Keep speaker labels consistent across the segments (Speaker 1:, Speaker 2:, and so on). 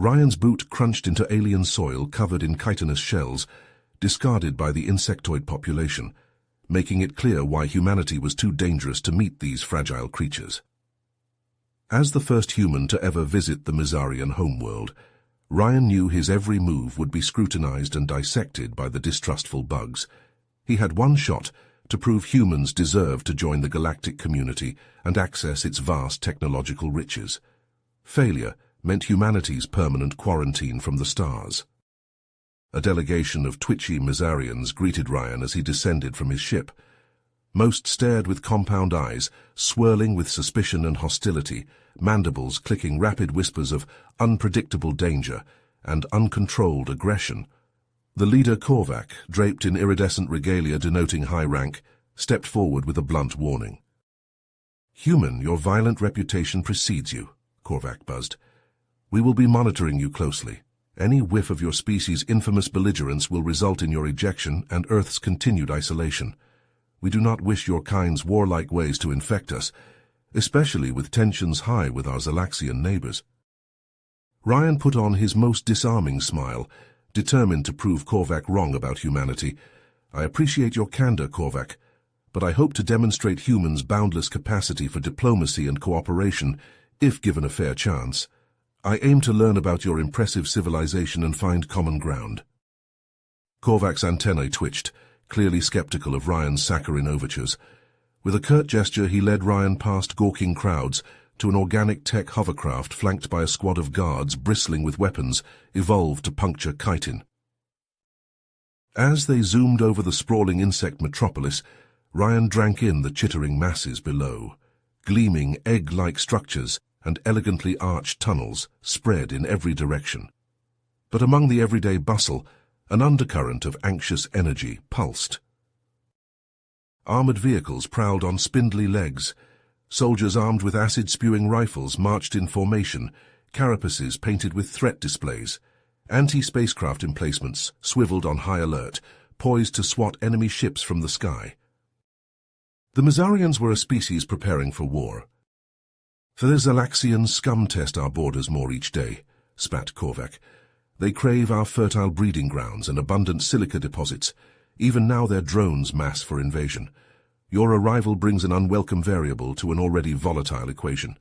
Speaker 1: Ryan's boot crunched into alien soil covered in chitinous shells, discarded by the insectoid population, making it clear why humanity was too dangerous to meet these fragile creatures. As the first human to ever visit the Mizarian homeworld, Ryan knew his every move would be scrutinized and dissected by the distrustful bugs. He had one shot to prove humans deserved to join the galactic community and access its vast technological riches. Failure meant humanity's permanent quarantine from the stars. A delegation of twitchy Mizarians greeted Ryan as he descended from his ship. Most stared with compound eyes, swirling with suspicion and hostility, mandibles clicking rapid whispers of unpredictable danger and uncontrolled aggression. The leader, Korvac, draped in iridescent regalia denoting high rank, stepped forward with a blunt warning. "Human, your violent reputation precedes you," Korvac buzzed. "We will be monitoring you closely. Any whiff of your species' infamous belligerence will result in your ejection and Earth's continued isolation. We do not wish your kind's warlike ways to infect us, especially with tensions high with our Zalaxian neighbors." Ryan put on his most disarming smile, determined to prove Korvac wrong about humanity. "I appreciate your candor, Korvac, but I hope to demonstrate humans' boundless capacity for diplomacy and cooperation, if given a fair chance. I aim to learn about your impressive civilization and find common ground." Korvac's antennae twitched, clearly skeptical of Ryan's saccharine overtures. With a curt gesture, he led Ryan past gawking crowds to an organic tech hovercraft flanked by a squad of guards bristling with weapons evolved to puncture chitin. As they zoomed over the sprawling insect metropolis, Ryan drank in the chittering masses below. Gleaming egg-like structures and elegantly arched tunnels spread in every direction. But among the everyday bustle, an undercurrent of anxious energy pulsed. Armored vehicles prowled on spindly legs. Soldiers armed with acid-spewing rifles marched in formation, carapaces painted with threat displays. Anti-spacecraft emplacements swiveled on high alert, poised to swat enemy ships from the sky. The Mizarians were a species preparing for war. "For the Zalaxians scum test our borders more each day," spat Korvac. "They crave our fertile breeding grounds and abundant silica deposits. Even now their drones mass for invasion. Your arrival brings an unwelcome variable to an already volatile equation."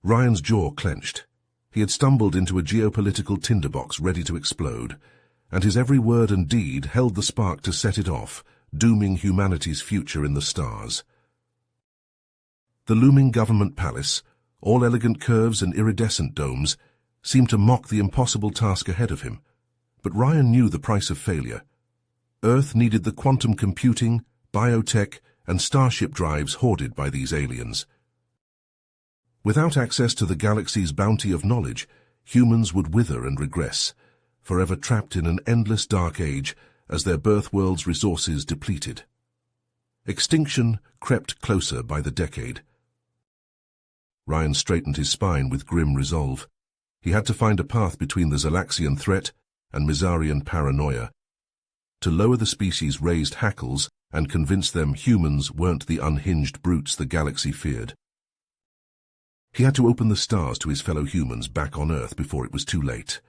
Speaker 1: Ryan's jaw clenched. He had stumbled into a geopolitical tinderbox ready to explode, and his every word and deed held the spark to set it off, dooming humanity's future in the stars. The looming government palace, all elegant curves and iridescent domes, seemed to mock the impossible task ahead of him. But Ryan knew the price of failure. Earth needed the quantum computing, biotech, and starship drives hoarded by these aliens. Without access to the galaxy's bounty of knowledge, humans would wither and regress, forever trapped in an endless dark age as their birth world's resources depleted. Extinction crept closer by the decade. Ryan straightened his spine with grim resolve. He had to find a path between the Zalaxian threat and Mizarian paranoia, to lower the species' raised hackles and convince them humans weren't the unhinged brutes the galaxy feared. He had to open the stars to his fellow humans back on Earth before it was too late.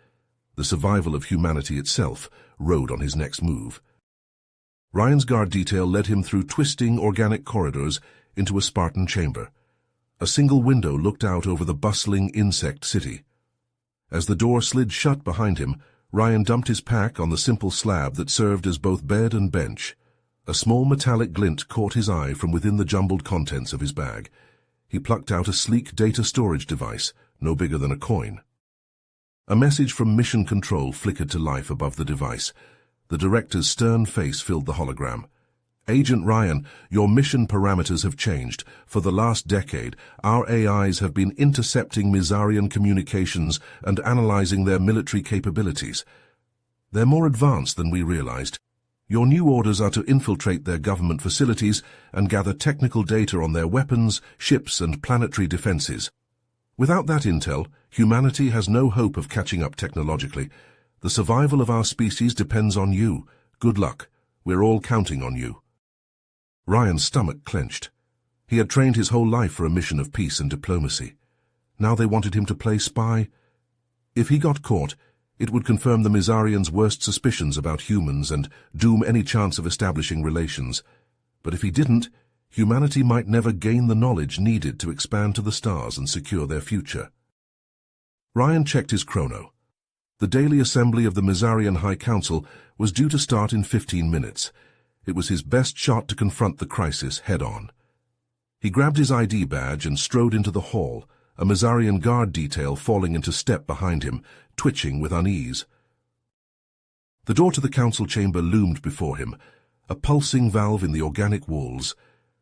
Speaker 1: The survival of humanity itself rode on his next move. Ryan's guard detail led him through twisting organic corridors into a Spartan chamber. A single window looked out over the bustling insect city. As the door slid shut behind him, Ryan dumped his pack on the simple slab that served as both bed and bench. A small metallic glint caught his eye from within the jumbled contents of his bag. He plucked out a sleek data storage device, no bigger than a coin. A message from Mission Control flickered to life above the device. The director's stern face filled the hologram. "Agent Ryan, your mission parameters have changed. For the last decade, our AIs have been intercepting Mizarian communications and analyzing their military capabilities. They're more advanced than we realized. Your new orders are to infiltrate their government facilities and gather technical data on their weapons, ships, and planetary defenses. Without that intel, humanity has no hope of catching up technologically. The survival of our species depends on you. Good luck. We're all counting on you." Ryan's stomach clenched. He had trained his whole life for a mission of peace and diplomacy. Now they wanted him to play spy? If he got caught, it would confirm the Mizarians' worst suspicions about humans and doom any chance of establishing relations. But if he didn't, humanity might never gain the knowledge needed to expand to the stars and secure their future. Ryan checked his chrono. The daily assembly of the Mizarian High Council was due to start in 15 minutes. It was his best shot to confront the crisis head-on. He grabbed his ID badge and strode into the hall, a Mizarian guard detail falling into step behind him, twitching with unease. The door to the council chamber loomed before him, a pulsing valve in the organic walls.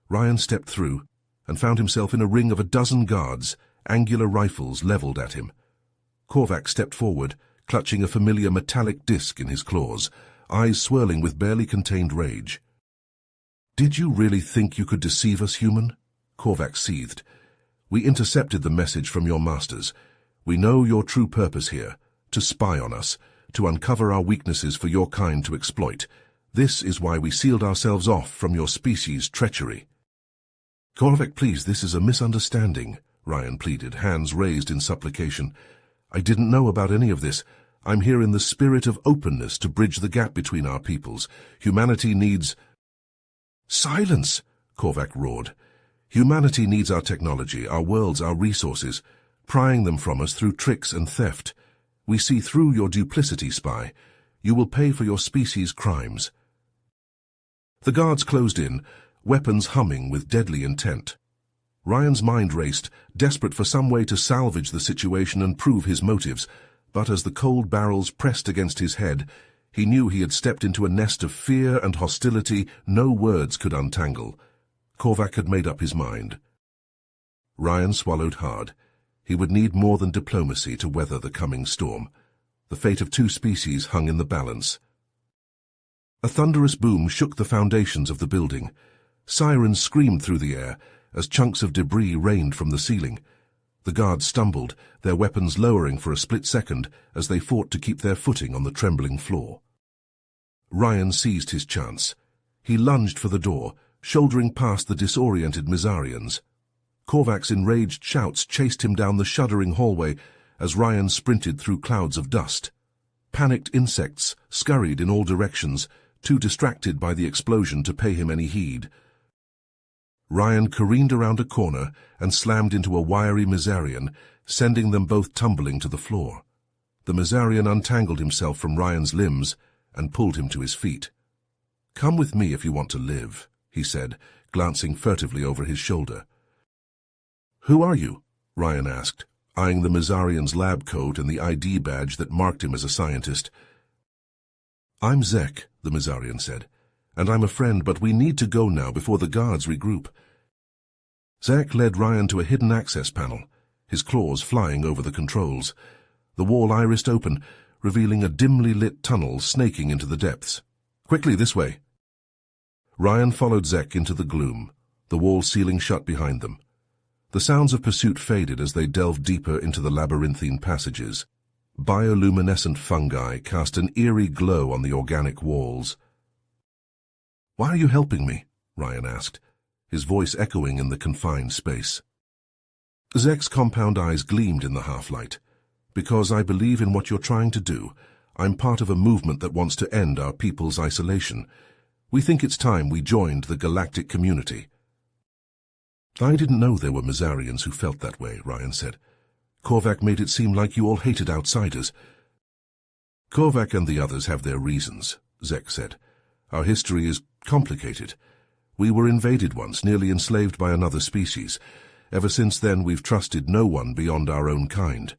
Speaker 1: Ryan stepped through and found himself in a ring of a dozen guards, angular rifles leveled at him. Korvac stepped forward, clutching a familiar metallic disc in his claws, eyes swirling with barely contained rage. "Did you really think you could deceive us, human?" Korvac seethed. "We intercepted the message from your masters. We know your true purpose here, to spy on us, to uncover our weaknesses for your kind to exploit. This is why we sealed ourselves off from your species' treachery." "Korvac, please, this is a misunderstanding," Ryan pleaded, hands raised in supplication. "I didn't know about any of this. I'm here in the spirit of openness to bridge the gap between our peoples. Humanity needs—" "Silence!" Korvac roared. "Humanity needs our technology, our worlds, our resources, prying them from us through tricks and theft. We see through your duplicity, spy. You will pay for your species' crimes." The guards closed in, weapons humming with deadly intent. Ryan's mind raced, desperate for some way to salvage the situation and prove his motives, but as the cold barrels pressed against his head, he knew he had stepped into a nest of fear and hostility no words could untangle. Korvac had made up his mind. Ryan swallowed hard. He would need more than diplomacy to weather the coming storm. The fate of two species hung in the balance. A thunderous boom shook the foundations of the building. Sirens screamed through the air as chunks of debris rained from the ceiling. The guards stumbled, their weapons lowering for a split second as they fought to keep their footing on the trembling floor. Ryan seized his chance. He lunged for the door, shouldering past the disoriented Mizarians. Korvac's enraged shouts chased him down the shuddering hallway as Ryan sprinted through clouds of dust. Panicked insects scurried in all directions, too distracted by the explosion to pay him any heed. Ryan careened around a corner and slammed into a wiry Mizarian, sending them both tumbling to the floor. The Mizarian untangled himself from Ryan's limbs and pulled him to his feet. "Come with me if you want to live," he said, glancing furtively over his shoulder. "Who are you?" Ryan asked, eyeing the Mizarian's lab coat and the ID badge that marked him as a scientist. "I'm Zek," the Mizarian said, "and I'm a friend, but we need to go now before the guards regroup." Zek led Ryan to a hidden access panel, his claws flying over the controls. The wall irised open, revealing a dimly lit tunnel snaking into the depths. "Quickly, this way." Ryan followed Zek into the gloom, the wall sealing shut behind them. The sounds of pursuit faded as they delved deeper into the labyrinthine passages. Bioluminescent fungi cast an eerie glow on the organic walls. "Why are you helping me?" Ryan asked, his voice echoing in the confined space. Zek's compound eyes gleamed in the half-light. "Because I believe in what you're trying to do. I'm part of a movement that wants to end our people's isolation. We think it's time we joined the galactic community." "I didn't know there were Mizarians who felt that way," Ryan said. "Korvac made it seem like you all hated outsiders." "Korvac and the others have their reasons," Zek said. "Our history is complicated. We were invaded once, nearly enslaved by another species. Ever since then, we've trusted no one beyond our own kind."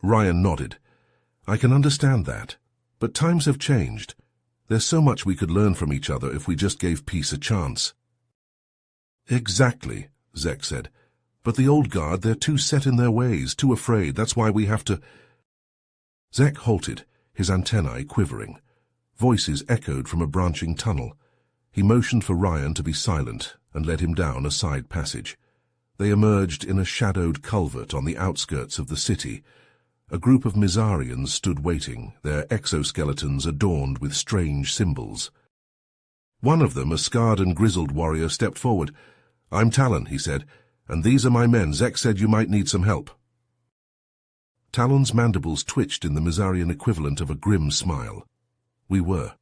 Speaker 1: Ryan nodded. "I can understand that. But times have changed. There's so much we could learn from each other if we just gave peace a chance." "Exactly," Zek said. "But the old guard, they're too set in their ways, too afraid. That's why we have to—" Zek halted, his antennae quivering. Voices echoed from a branching tunnel. He motioned for Ryan to be silent and led him down a side passage. They emerged in a shadowed culvert on the outskirts of the city. A group of Mizarians stood waiting, their exoskeletons adorned with strange symbols. One of them, a scarred and grizzled warrior, stepped forward. "I'm Talon," he said, "and these are my men. Zek said you might need some help." Talon's mandibles twitched in the Mizarian equivalent of a grim smile. We were.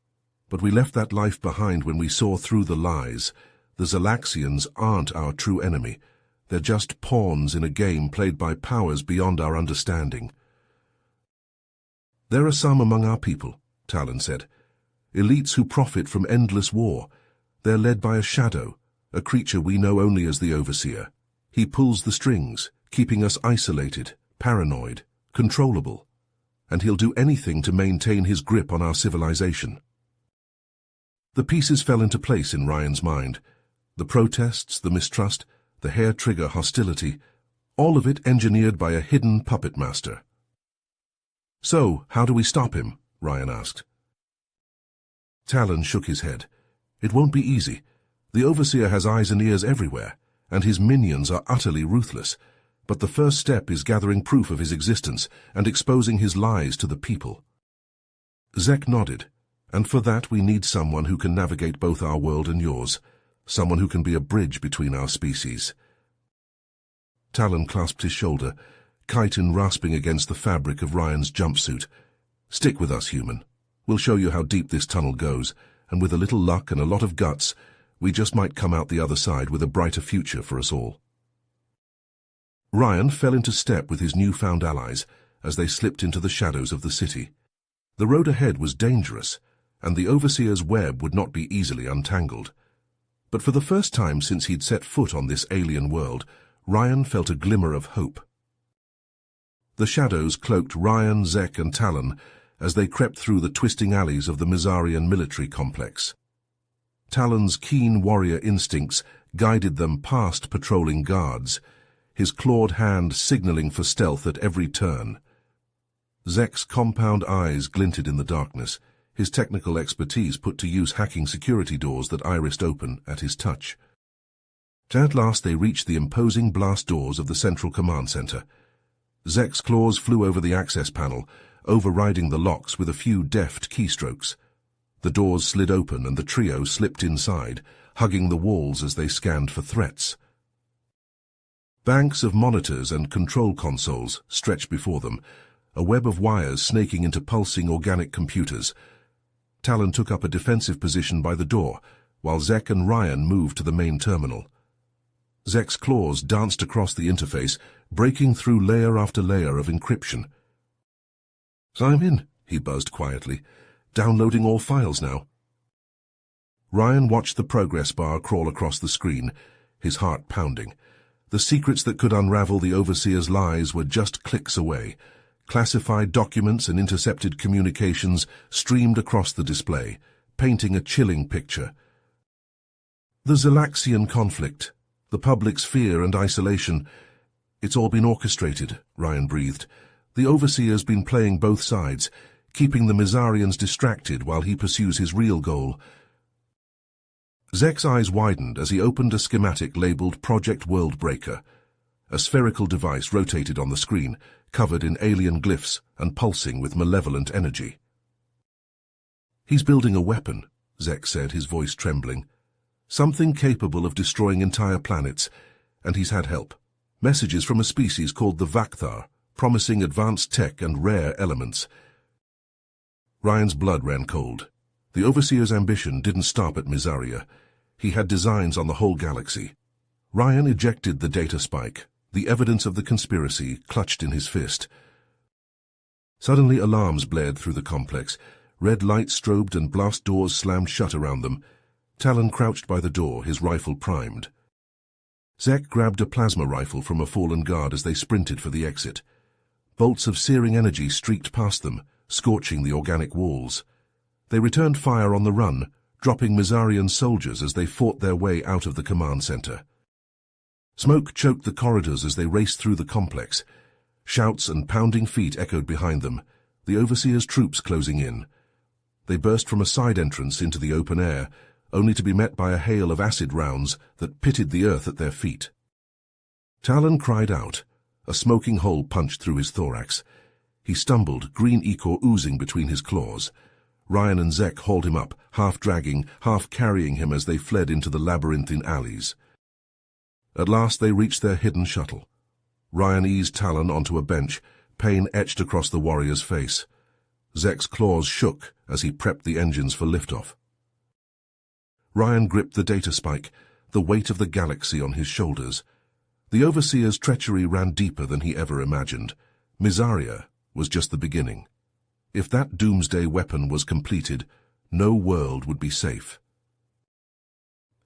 Speaker 1: But we left that life behind when we saw through the lies. The Zalaxians aren't our true enemy. They're just pawns in a game played by powers beyond our understanding. There are some among our people, Talon said. Elites who profit from endless war. They're led by a shadow, a creature we know only as the Overseer. He pulls the strings, keeping us isolated, paranoid, controllable. And he'll do anything to maintain his grip on our civilization. The pieces fell into place in Ryan's mind. The protests, the mistrust, the hair-trigger hostility, all of it engineered by a hidden puppet master. So, how do we stop him? Ryan asked. Talon shook his head. It won't be easy. The Overseer has eyes and ears everywhere, and his minions are utterly ruthless. But the first step is gathering proof of his existence and exposing his lies to the people. Zek nodded, and for that we need someone who can navigate both our world and yours, someone who can be a bridge between our species. Talon clasped his shoulder, chitin rasping against the fabric of Ryan's jumpsuit. Stick with us, human. We'll show you how deep this tunnel goes, and with a little luck and a lot of guts, we just might come out the other side with a brighter future for us all. Ryan fell into step with his newfound allies as they slipped into the shadows of the city. The road ahead was dangerous, and the Overseer's web would not be easily untangled. But for the first time since he'd set foot on this alien world, Ryan felt a glimmer of hope. The shadows cloaked Ryan, Zek, and Talon as they crept through the twisting alleys of the Mizarian military complex. Talon's keen warrior instincts guided them past patrolling guards, his clawed hand signaling for stealth at every turn. Zek's compound eyes glinted in the darkness, his technical expertise put to use hacking security doors that irised open at his touch. At last they reached the imposing blast doors of the central command center. Zek's claws flew over the access panel, overriding the locks with a few deft keystrokes. The doors slid open and the trio slipped inside, hugging the walls as they scanned for threats. Banks of monitors and control consoles stretched before them, a web of wires snaking into pulsing organic computers. Talon took up a defensive position by the door, while Zek and Ryan moved to the main terminal. Zek's claws danced across the interface, breaking through layer after layer of encryption. "I'm in," he buzzed quietly, "downloading all files now." Ryan watched the progress bar crawl across the screen, his heart pounding. The secrets that could unravel the Overseer's lies were just clicks away. Classified documents and intercepted communications streamed across the display, painting a chilling picture. The Zalaxian conflict, the public's fear and isolation, it's all been orchestrated, Ryan breathed. The Overseer's been playing both sides, keeping the Mizarians distracted while he pursues his real goal. Zek's eyes widened as he opened a schematic labeled Project Worldbreaker. A spherical device rotated on the screen, covered in alien glyphs and pulsing with malevolent energy. "He's building a weapon," Zek said, his voice trembling. "Something capable of destroying entire planets, and he's had help. Messages from a species called the Vakthar, promising advanced tech and rare elements." Ryan's blood ran cold. The Overseer's ambition didn't stop at Mizaria. He had designs on the whole galaxy. Ryan ejected the data spike, the evidence of the conspiracy clutched in his fist. Suddenly alarms blared through the complex. Red lights strobed and blast doors slammed shut around them. Talon crouched by the door, his rifle primed. Zek grabbed a plasma rifle from a fallen guard as they sprinted for the exit. Bolts of searing energy streaked past them, scorching the organic walls. They returned fire on the run, dropping Mizarian soldiers as they fought their way out of the command center. Smoke choked the corridors as they raced through the complex. Shouts and pounding feet echoed behind them, the Overseer's troops closing in. They burst from a side entrance into the open air, only to be met by a hail of acid rounds that pitted the earth at their feet. Talon cried out. A smoking hole punched through his thorax. He stumbled, green ichor oozing between his claws. Ryan and Zek hauled him up, half dragging, half carrying him as they fled into the labyrinthine alleys. At last they reached their hidden shuttle. Ryan eased Talon onto a bench, Pain etched across the warrior's face. Zek's claws shook as he prepped the engines for liftoff. Ryan gripped the data spike, the weight of the galaxy on his shoulders. The Overseer's treachery ran deeper than he ever imagined. Mysaria was just the beginning. If that doomsday weapon was completed, no world would be safe.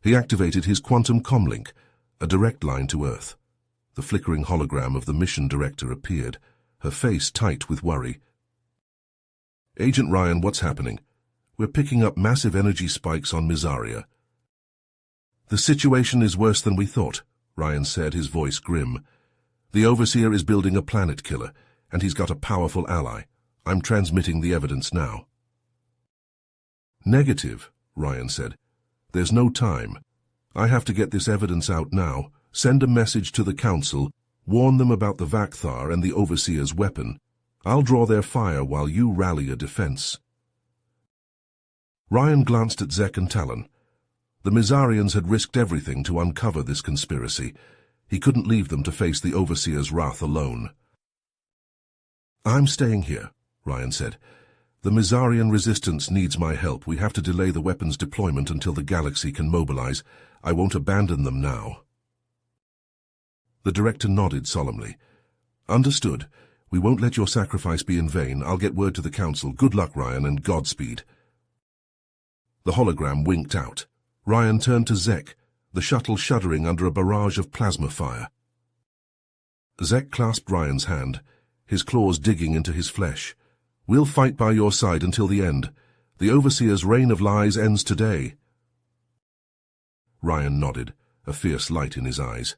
Speaker 1: He activated his quantum comlink, a direct line to Earth. The flickering hologram of the mission director appeared, her face tight with worry. "Agent Ryan, what's happening? We're picking up massive energy spikes on Mysaria." "The situation is worse than we thought," Ryan said, his voice grim. "The Overseer is building a planet killer, and he's got a powerful ally. I'm transmitting the evidence now." "Negative," Ryan said. "There's no time. I have to get this evidence out now. Send a message to the Council, warn them about the Vakthar and the Overseer's weapon. I'll draw their fire while you rally a defense." Ryan glanced at Zek and Talon. The Myzarians had risked everything to uncover this conspiracy. He couldn't leave them to face the Overseer's wrath alone. "I'm staying here," Ryan said. "The Myzarian resistance needs my help. We have to delay the weapon's deployment until the galaxy can mobilize. I won't abandon them now." The director nodded solemnly. "Understood. We won't let your sacrifice be in vain. I'll get word to the Council. Good luck, Ryan, and Godspeed." The hologram winked out. Ryan turned to Zek, the shuttle shuddering under a barrage of plasma fire. Zek clasped Ryan's hand, his claws digging into his flesh. "We'll fight by your side until the end. The Overseer's reign of lies ends today." Ryan nodded, a fierce light in his eyes.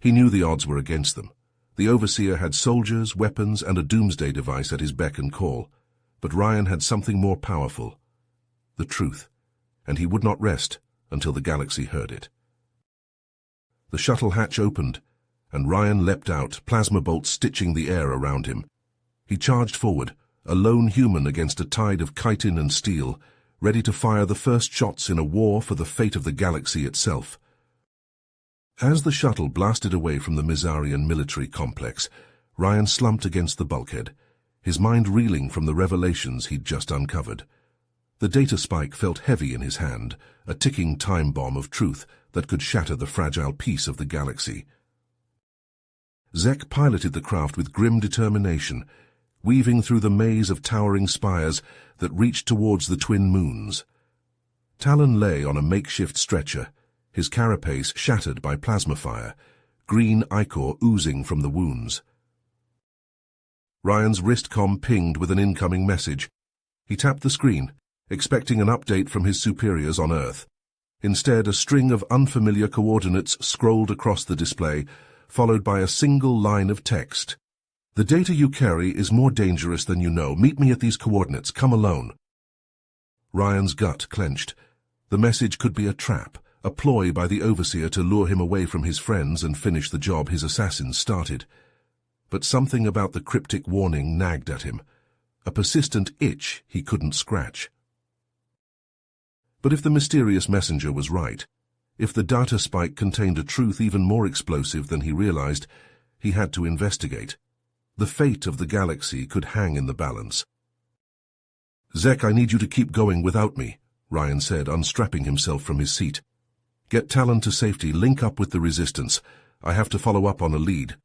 Speaker 1: He knew the odds were against them. The Overseer had soldiers, weapons, and a doomsday device at his beck and call. But Ryan had something more powerful: the truth, and he would not rest until the galaxy heard it. The shuttle hatch opened, and Ryan leapt out, plasma bolts stitching the air around him. He charged forward, a lone human against a tide of chitin and steel, ready to fire the first shots in a war for the fate of the galaxy itself. As the shuttle blasted away from the Myzarian military complex, Ryan slumped against the bulkhead, his mind reeling from the revelations he'd just uncovered. The data spike felt heavy in his hand, a ticking time bomb of truth that could shatter the fragile peace of the galaxy. Zek piloted the craft with grim determination, weaving through the maze of towering spires that reached towards the twin moons. Talon lay on a makeshift stretcher, his carapace shattered by plasma fire, green ichor oozing from the wounds. Ryan's wristcom pinged with an incoming message. He tapped the screen, expecting an update from his superiors on Earth. Instead, a string of unfamiliar coordinates scrolled across the display, followed by a single line of text. "The data you carry is more dangerous than you know. Meet me at these coordinates. Come alone." Ryan's gut clenched. The message could be a trap, a ploy by the Overseer to lure him away from his friends and finish the job his assassins started. But something about the cryptic warning nagged at him, a persistent itch he couldn't scratch. But if the mysterious messenger was right, if the data spike contained a truth even more explosive than he realized, he had to investigate. The fate of the galaxy could hang in the balance. "Zek, I need you to keep going without me," Ryan said, unstrapping himself from his seat. "Get Talon to safety, link up with the resistance. I have to follow up on a lead."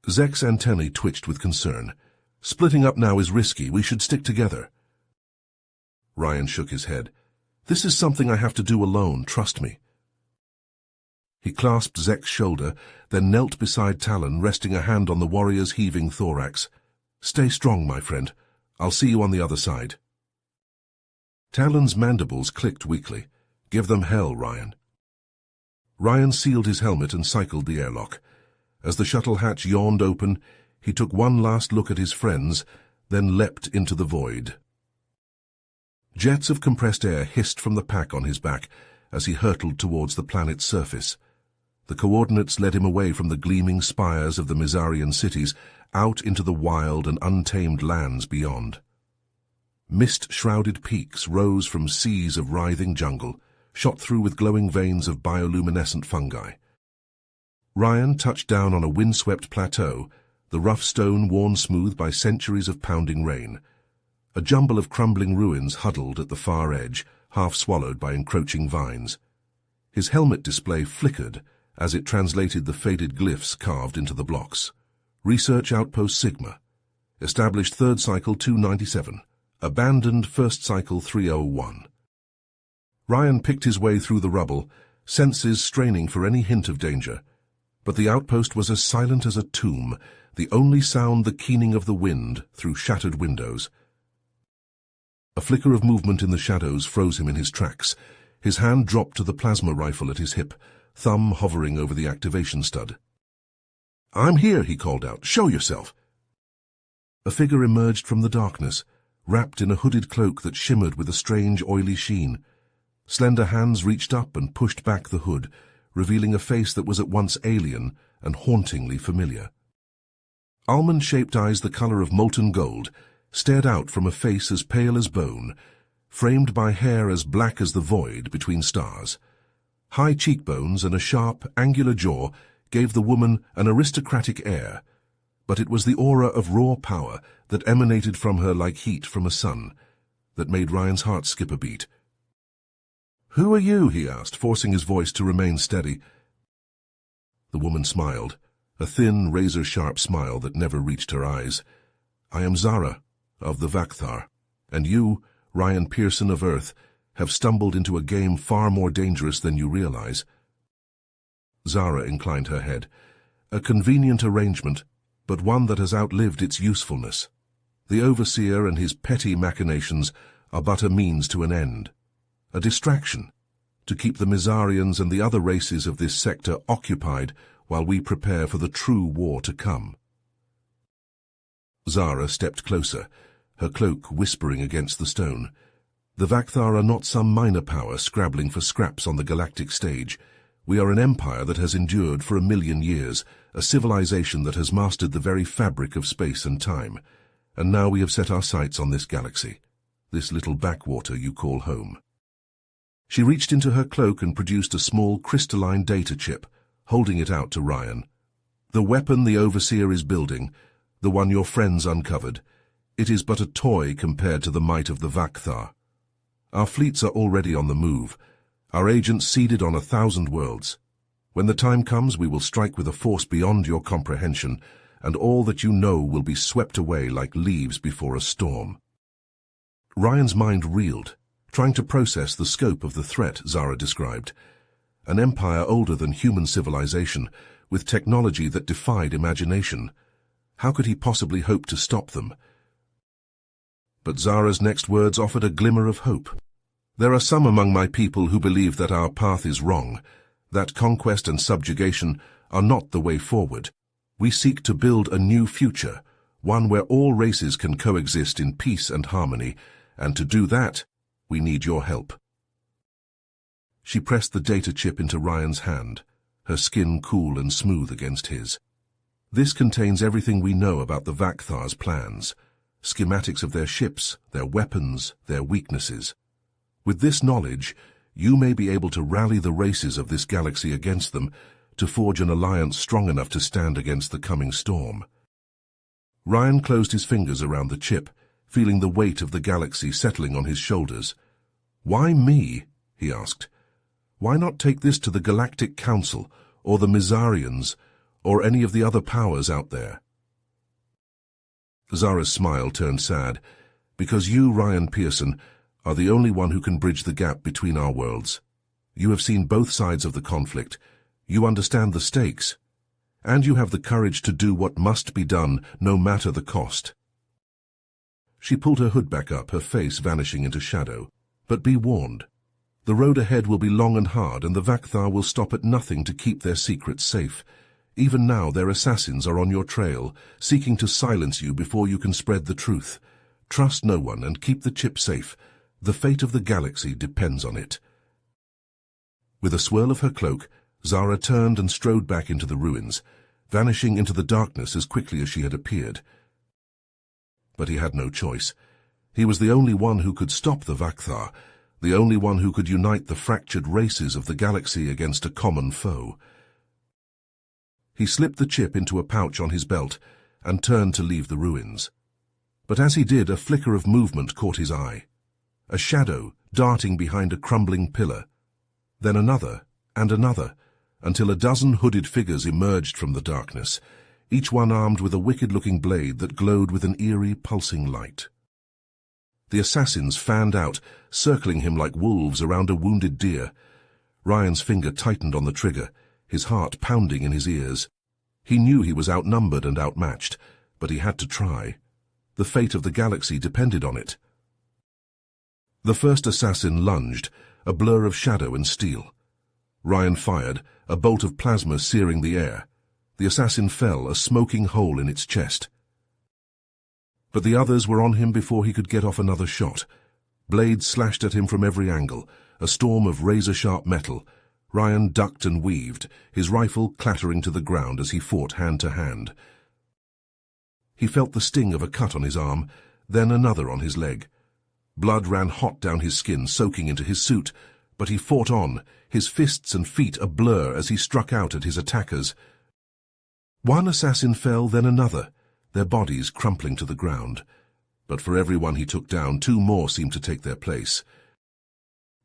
Speaker 1: Zek's antennae twitched with concern. "Splitting up now is risky. We should stick together." Ryan shook his head. "This is something I have to do alone, trust me." He clasped Zek's shoulder, then knelt beside Talon, resting a hand on the warrior's heaving thorax. "Stay strong, my friend. I'll see you on the other side." Talon's mandibles clicked weakly. "Give them hell, Ryan." Ryan sealed his helmet and cycled the airlock. As the shuttle hatch yawned open, he took one last look at his friends, then leapt into the void. Jets of compressed air hissed from the pack on his back as he hurtled towards the planet's surface. The coordinates led him away from the gleaming spires of the Myzarian cities, out into the wild and untamed lands beyond. Mist-shrouded peaks rose from seas of writhing jungle, shot through with glowing veins of bioluminescent fungi. Ryan touched down on a windswept plateau, the rough stone worn smooth by centuries of pounding rain. A jumble of crumbling ruins huddled at the far edge, half swallowed by encroaching vines. His helmet display flickered as it translated the faded glyphs carved into the blocks. Research Outpost Sigma. Established 3rd Cycle 297. Abandoned 1st Cycle 301. Ryan picked his way through the rubble, senses straining for any hint of danger. But the outpost was as silent as a tomb, the only sound the keening of the wind through shattered windows. A flicker of movement in the shadows froze him in his tracks. His hand dropped to the plasma rifle at his hip, thumb hovering over the activation stud. "I'm here," he called out. "Show yourself." A figure emerged from the darkness, wrapped in a hooded cloak that shimmered with a strange, oily sheen. Slender hands reached up and pushed back the hood, revealing a face that was at once alien and hauntingly familiar. Almond-shaped eyes the color of molten gold stared out from a face as pale as bone, framed by hair as black as the void between stars. High cheekbones and a sharp, angular jaw gave the woman an aristocratic air, but it was the aura of raw power that emanated from her like heat from a sun that made Ryan's heart skip a beat. "Who are you?" he asked, forcing his voice to remain steady. The woman smiled, a thin, razor-sharp smile that never reached her eyes. "I am Zara, of the Vakthar, and you, Ryan Pearson of Earth, have stumbled into a game far more dangerous than you realize." Zara inclined her head. "A convenient arrangement, but one that has outlived its usefulness. The Overseer and his petty machinations are but a means to an end, a distraction, to keep the Mizarians and the other races of this sector occupied while we prepare for the true war to come." Zara stepped closer, her cloak whispering against the stone. "The Vakthar are not some minor power scrabbling for scraps on the galactic stage. We are an empire that has endured for 1,000,000 years, a civilization that has mastered the very fabric of space and time. And now we have set our sights on this galaxy, this little backwater you call home." She reached into her cloak and produced a small crystalline data chip, holding it out to Ryan. "The weapon the Overseer is building, the one your friends uncovered, it is but a toy compared to the might of the Vakthar. Our fleets are already on the move, our agents seeded on 1,000 worlds. When the time comes, we will strike with a force beyond your comprehension, and all that you know will be swept away like leaves before a storm." Ryan's mind reeled, trying to process the scope of the threat Zara described. An empire older than human civilization, with technology that defied imagination. How could he possibly hope to stop them? But Zara's next words offered a glimmer of hope. "There are some among my people who believe that our path is wrong, that conquest and subjugation are not the way forward. We seek to build a new future, one where all races can coexist in peace and harmony, and to do that, we need your help." She pressed the data chip into Ryan's hand, her skin cool and smooth against his. "This contains everything we know about the Vakthar's plans, schematics of their ships, their weapons, their weaknesses. With this knowledge, you may be able to rally the races of this galaxy against them, to forge an alliance strong enough to stand against the coming storm." Ryan closed his fingers around the chip, feeling the weight of the galaxy settling on his shoulders. "Why me?" he asked. "Why not take this to the Galactic Council, or the Mizarians, or any of the other powers out there?" Zara's smile turned sad. "Because you, Ryan Pearson, are the only one who can bridge the gap between our worlds. You have seen both sides of the conflict. You understand the stakes. And you have the courage to do what must be done, no matter the cost." She pulled her hood back up, her face vanishing into shadow. "But be warned. The road ahead will be long and hard, and the Vakthar will stop at nothing to keep their secrets safe. Even now their assassins are on your trail, seeking to silence you before you can spread the truth. Trust no one and keep the chip safe. The fate of the galaxy depends on it." With a swirl of her cloak, Zara turned and strode back into the ruins, vanishing into the darkness as quickly as she had appeared. But he had no choice. He was the only one who could stop the Vakthar, the only one who could unite the fractured races of the galaxy against a common foe. He slipped the chip into a pouch on his belt and turned to leave the ruins. But as he did, a flicker of movement caught his eye. A shadow darting behind a crumbling pillar. Then another, and another, until a dozen hooded figures emerged from the darkness, each one armed with a wicked-looking blade that glowed with an eerie, pulsing light. The assassins fanned out, circling him like wolves around a wounded deer. Ryan's finger tightened on the trigger, his heart pounding in his ears. He knew he was outnumbered and outmatched, but he had to try. The fate of the galaxy depended on it. The first assassin lunged, a blur of shadow and steel. Ryan fired, a bolt of plasma searing the air. The assassin fell, a smoking hole in its chest. But the others were on him before he could get off another shot. Blades slashed at him from every angle, a storm of razor-sharp metal. Ryan ducked and weaved, his rifle clattering to the ground as he fought hand to hand. He felt the sting of a cut on his arm, then another on his leg. Blood ran hot down his skin, soaking into his suit, but he fought on, his fists and feet a blur as he struck out at his attackers. One assassin fell, then another, their bodies crumpling to the ground. But for every one he took down, two more seemed to take their place.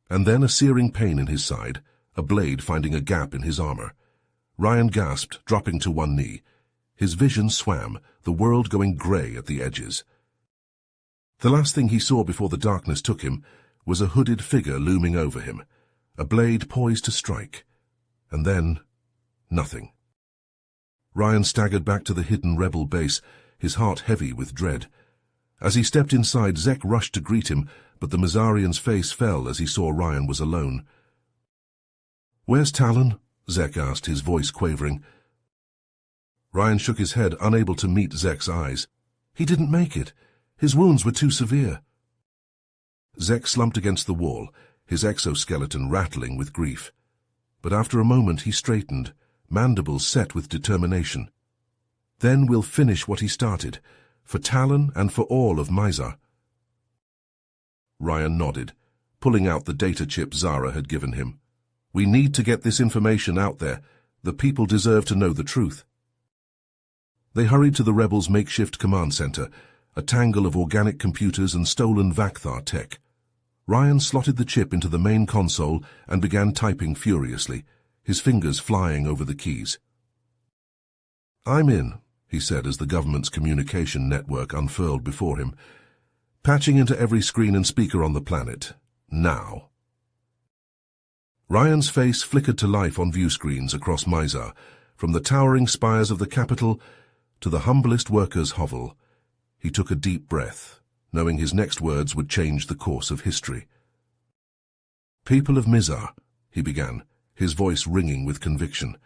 Speaker 1: And then a searing pain in his side, a blade finding a gap in his armor. Ryan gasped, dropping to one knee. His vision swam, the world going grey at the edges. The last thing he saw before the darkness took him was a hooded figure looming over him, a blade poised to strike. And then, nothing. Ryan staggered back to the hidden rebel base, his heart heavy with dread. As he stepped inside, Zek rushed to greet him, but the Mazarian's face fell as he saw Ryan was alone. "Where's Talon?" Zek asked, his voice quavering. Ryan shook his head, unable to meet Zek's eyes. He didn't make it. His wounds were too severe. Zek slumped against the wall, his exoskeleton rattling with grief. But after a moment he straightened, mandibles set with determination. "Then we'll finish what he started, for Talon and for all of Mizar." Ryan nodded, pulling out the data chip Zara had given him. "We need to get this information out there. The people deserve to know the truth." They hurried to the rebels' makeshift command center, a tangle of organic computers and stolen Vakthar tech. Ryan slotted the chip into the main console and began typing furiously, his fingers flying over the keys. "I'm in," he said as the government's communication network unfurled before him, patching into every screen and speaker on the planet. Now. Ryan's face flickered to life on view screens across Mizar, from the towering spires of the capital to the humblest worker's hovel. He took a deep breath, knowing his next words would change the course of history. "People of Mizar," he began, his voice ringing with conviction,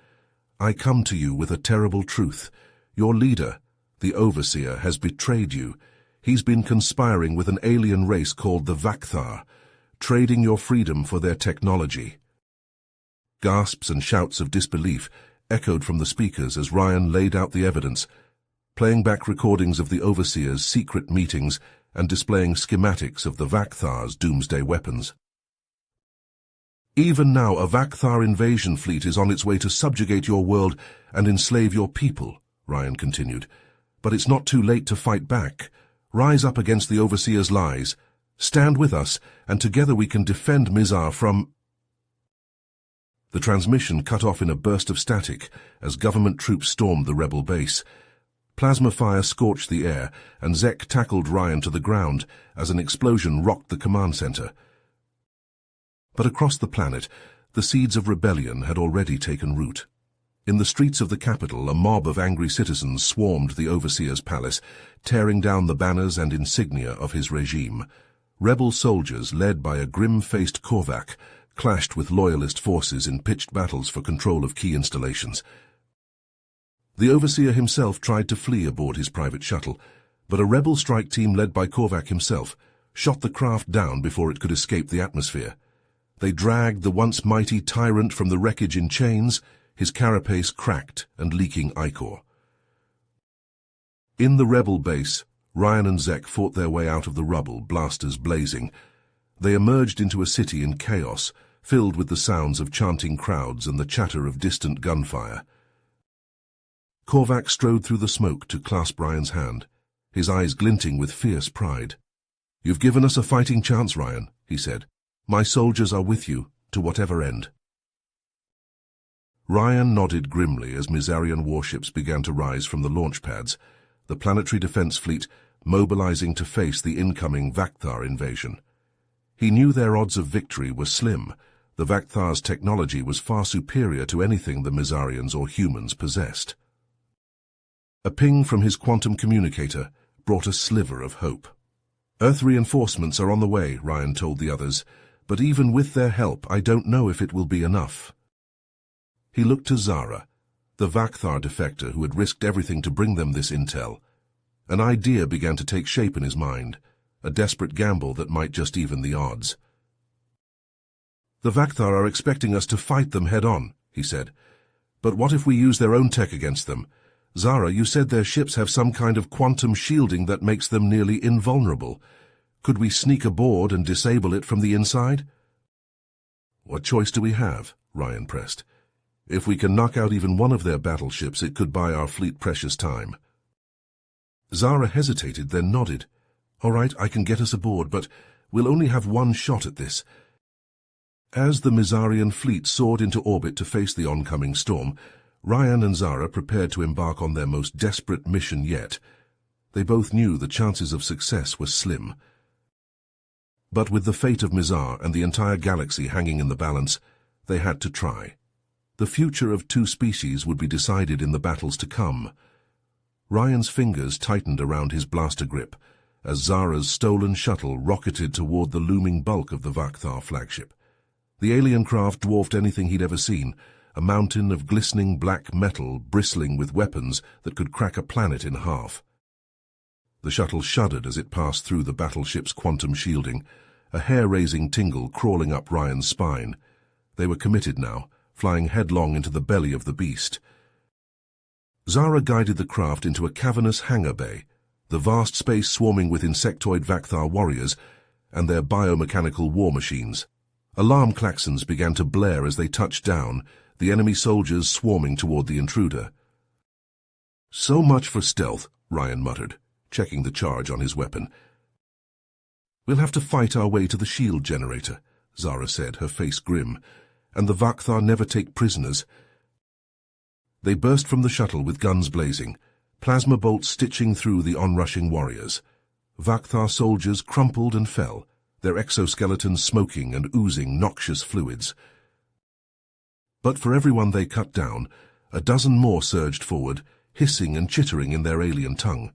Speaker 1: "I come to you with a terrible truth. Your leader, the Overseer, has betrayed you. He's been conspiring with an alien race called the Vakthar, trading your freedom for their technology." Gasps and shouts of disbelief echoed from the speakers as Ryan laid out the evidence, playing back recordings of the Overseer's secret meetings and displaying schematics of the Vakthar's doomsday weapons. "Even now, a Vakthar invasion fleet is on its way to subjugate your world and enslave your people," Ryan continued. "But it's not too late to fight back. Rise up against the Overseer's lies. Stand with us, and together we can defend Mizar from—" The transmission cut off in a burst of static as government troops stormed the rebel base. Plasma fire scorched the air, and Zek tackled Ryan to the ground as an explosion rocked the command center. But across the planet, the seeds of rebellion had already taken root. In the streets of the capital, a mob of angry citizens swarmed the Overseer's palace, tearing down the banners and insignia of his regime. Rebel soldiers, led by a grim-faced Korvac, clashed with loyalist forces in pitched battles for control of key installations. The Overseer himself tried to flee aboard his private shuttle, but a rebel strike team led by Korvac himself shot the craft down before it could escape the atmosphere. They dragged the once mighty tyrant from the wreckage in chains, his carapace cracked and leaking ichor. In the rebel base, Ryan and Zek fought their way out of the rubble, blasters blazing. They emerged into a city in chaos, filled with the sounds of chanting crowds and the chatter of distant gunfire. Korvac strode through the smoke to clasp Ryan's hand, his eyes glinting with fierce pride. "You've given us a fighting chance, Ryan," he said. "My soldiers are with you, to whatever end." Ryan nodded grimly as Mizarian warships began to rise from the launch pads, the planetary defense fleet mobilizing to face the incoming Vakthar invasion. He knew their odds of victory were slim. The Vakthar's technology was far superior to anything the Mizarians or humans possessed. A ping from his quantum communicator brought a sliver of hope. "Earth reinforcements are on the way," Ryan told the others, "but even with their help, I don't know if it will be enough." He looked to Zara, the Vakthar defector who had risked everything to bring them this intel. An idea began to take shape in his mind, a desperate gamble that might just even the odds. "The Vakthar are expecting us to fight them head-on," he said. "But what if we use their own tech against them? Zara, you said their ships have some kind of quantum shielding that makes them nearly invulnerable. Could we sneak aboard and disable it from the inside?" "What choice do we have?" Ryan pressed. "If we can knock out even one of their battleships, it could buy our fleet precious time." Zara hesitated, then nodded. "All right, I can get us aboard, but we'll only have one shot at this." As the Mizarian fleet soared into orbit to face the oncoming storm, Ryan and Zara prepared to embark on their most desperate mission yet. They both knew the chances of success were slim. But with the fate of Mizar and the entire galaxy hanging in the balance, they had to try. The future of two species would be decided in the battles to come. Ryan's fingers tightened around his blaster grip as Zara's stolen shuttle rocketed toward the looming bulk of the Vakthar flagship. The alien craft dwarfed anything he'd ever seen, a mountain of glistening black metal bristling with weapons that could crack a planet in half. The shuttle shuddered as it passed through the battleship's quantum shielding, a hair-raising tingle crawling up Ryan's spine. They were committed now, flying headlong into the belly of the beast. Zara guided the craft into a cavernous hangar bay, the vast space swarming with insectoid Vakthar warriors and their biomechanical war machines. Alarm klaxons began to blare as they touched down, the enemy soldiers swarming toward the intruder. "So much for stealth," Ryan muttered, checking the charge on his weapon. "We'll have to fight our way to the shield generator," Zara said, her face grim. "And the Vakthar never take prisoners." They burst from the shuttle with guns blazing, plasma bolts stitching through the onrushing warriors. Vakthar soldiers crumpled and fell, their exoskeletons smoking and oozing noxious fluids. But for everyone they cut down, a dozen more surged forward, hissing and chittering in their alien tongue.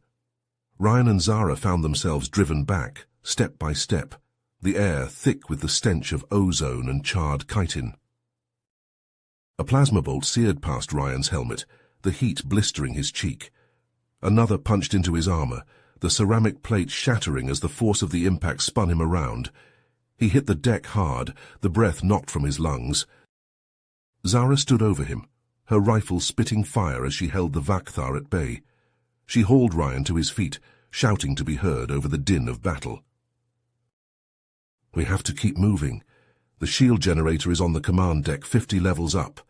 Speaker 1: Ryan and Zara found themselves driven back, step by step, the air thick with the stench of ozone and charred chitin. A plasma bolt seared past Ryan's helmet, the heat blistering his cheek. Another punched into his armor, the ceramic plate shattering as the force of the impact spun him around. He hit the deck hard, the breath knocked from his lungs. Zara stood over him, her rifle spitting fire as she held the Vakthar at bay. She hauled Ryan to his feet, shouting to be heard over the din of battle. "We have to keep moving. The shield generator is on the command deck 50 levels up."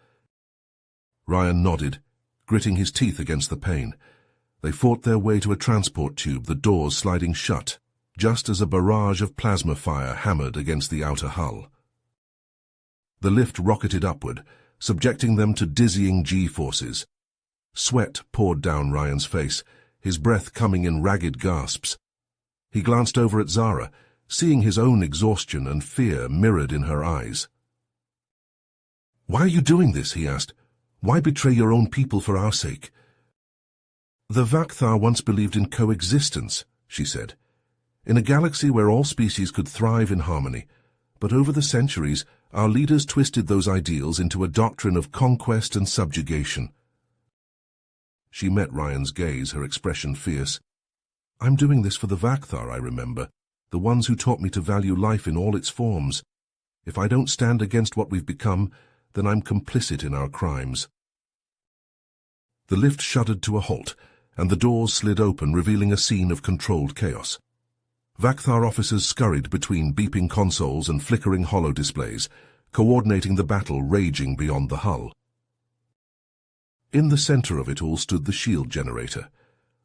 Speaker 1: Ryan nodded, gritting his teeth against the pain. They fought their way to a transport tube, the doors sliding shut, just as a barrage of plasma fire hammered against the outer hull. The lift rocketed upward, subjecting them to dizzying G-forces. Sweat poured down Ryan's face, his breath coming in ragged gasps. He glanced over at Zara, seeing his own exhaustion and fear mirrored in her eyes. "Why are you doing this?" he asked. "Why betray your own people for our sake?" "The Vakthar once believed in coexistence," she said, "in a galaxy where all species could thrive in harmony. But over the centuries, our leaders twisted those ideals into a doctrine of conquest and subjugation." She met Ryan's gaze, her expression fierce. "I'm doing this for the Vakthar, I remember, the ones who taught me to value life in all its forms. If I don't stand against what we've become, then I'm complicit in our crimes." The lift shuddered to a halt, and the doors slid open, revealing a scene of controlled chaos. Vakthar officers scurried between beeping consoles and flickering holodisplays, coordinating the battle raging beyond the hull. In the center of it all stood the shield generator,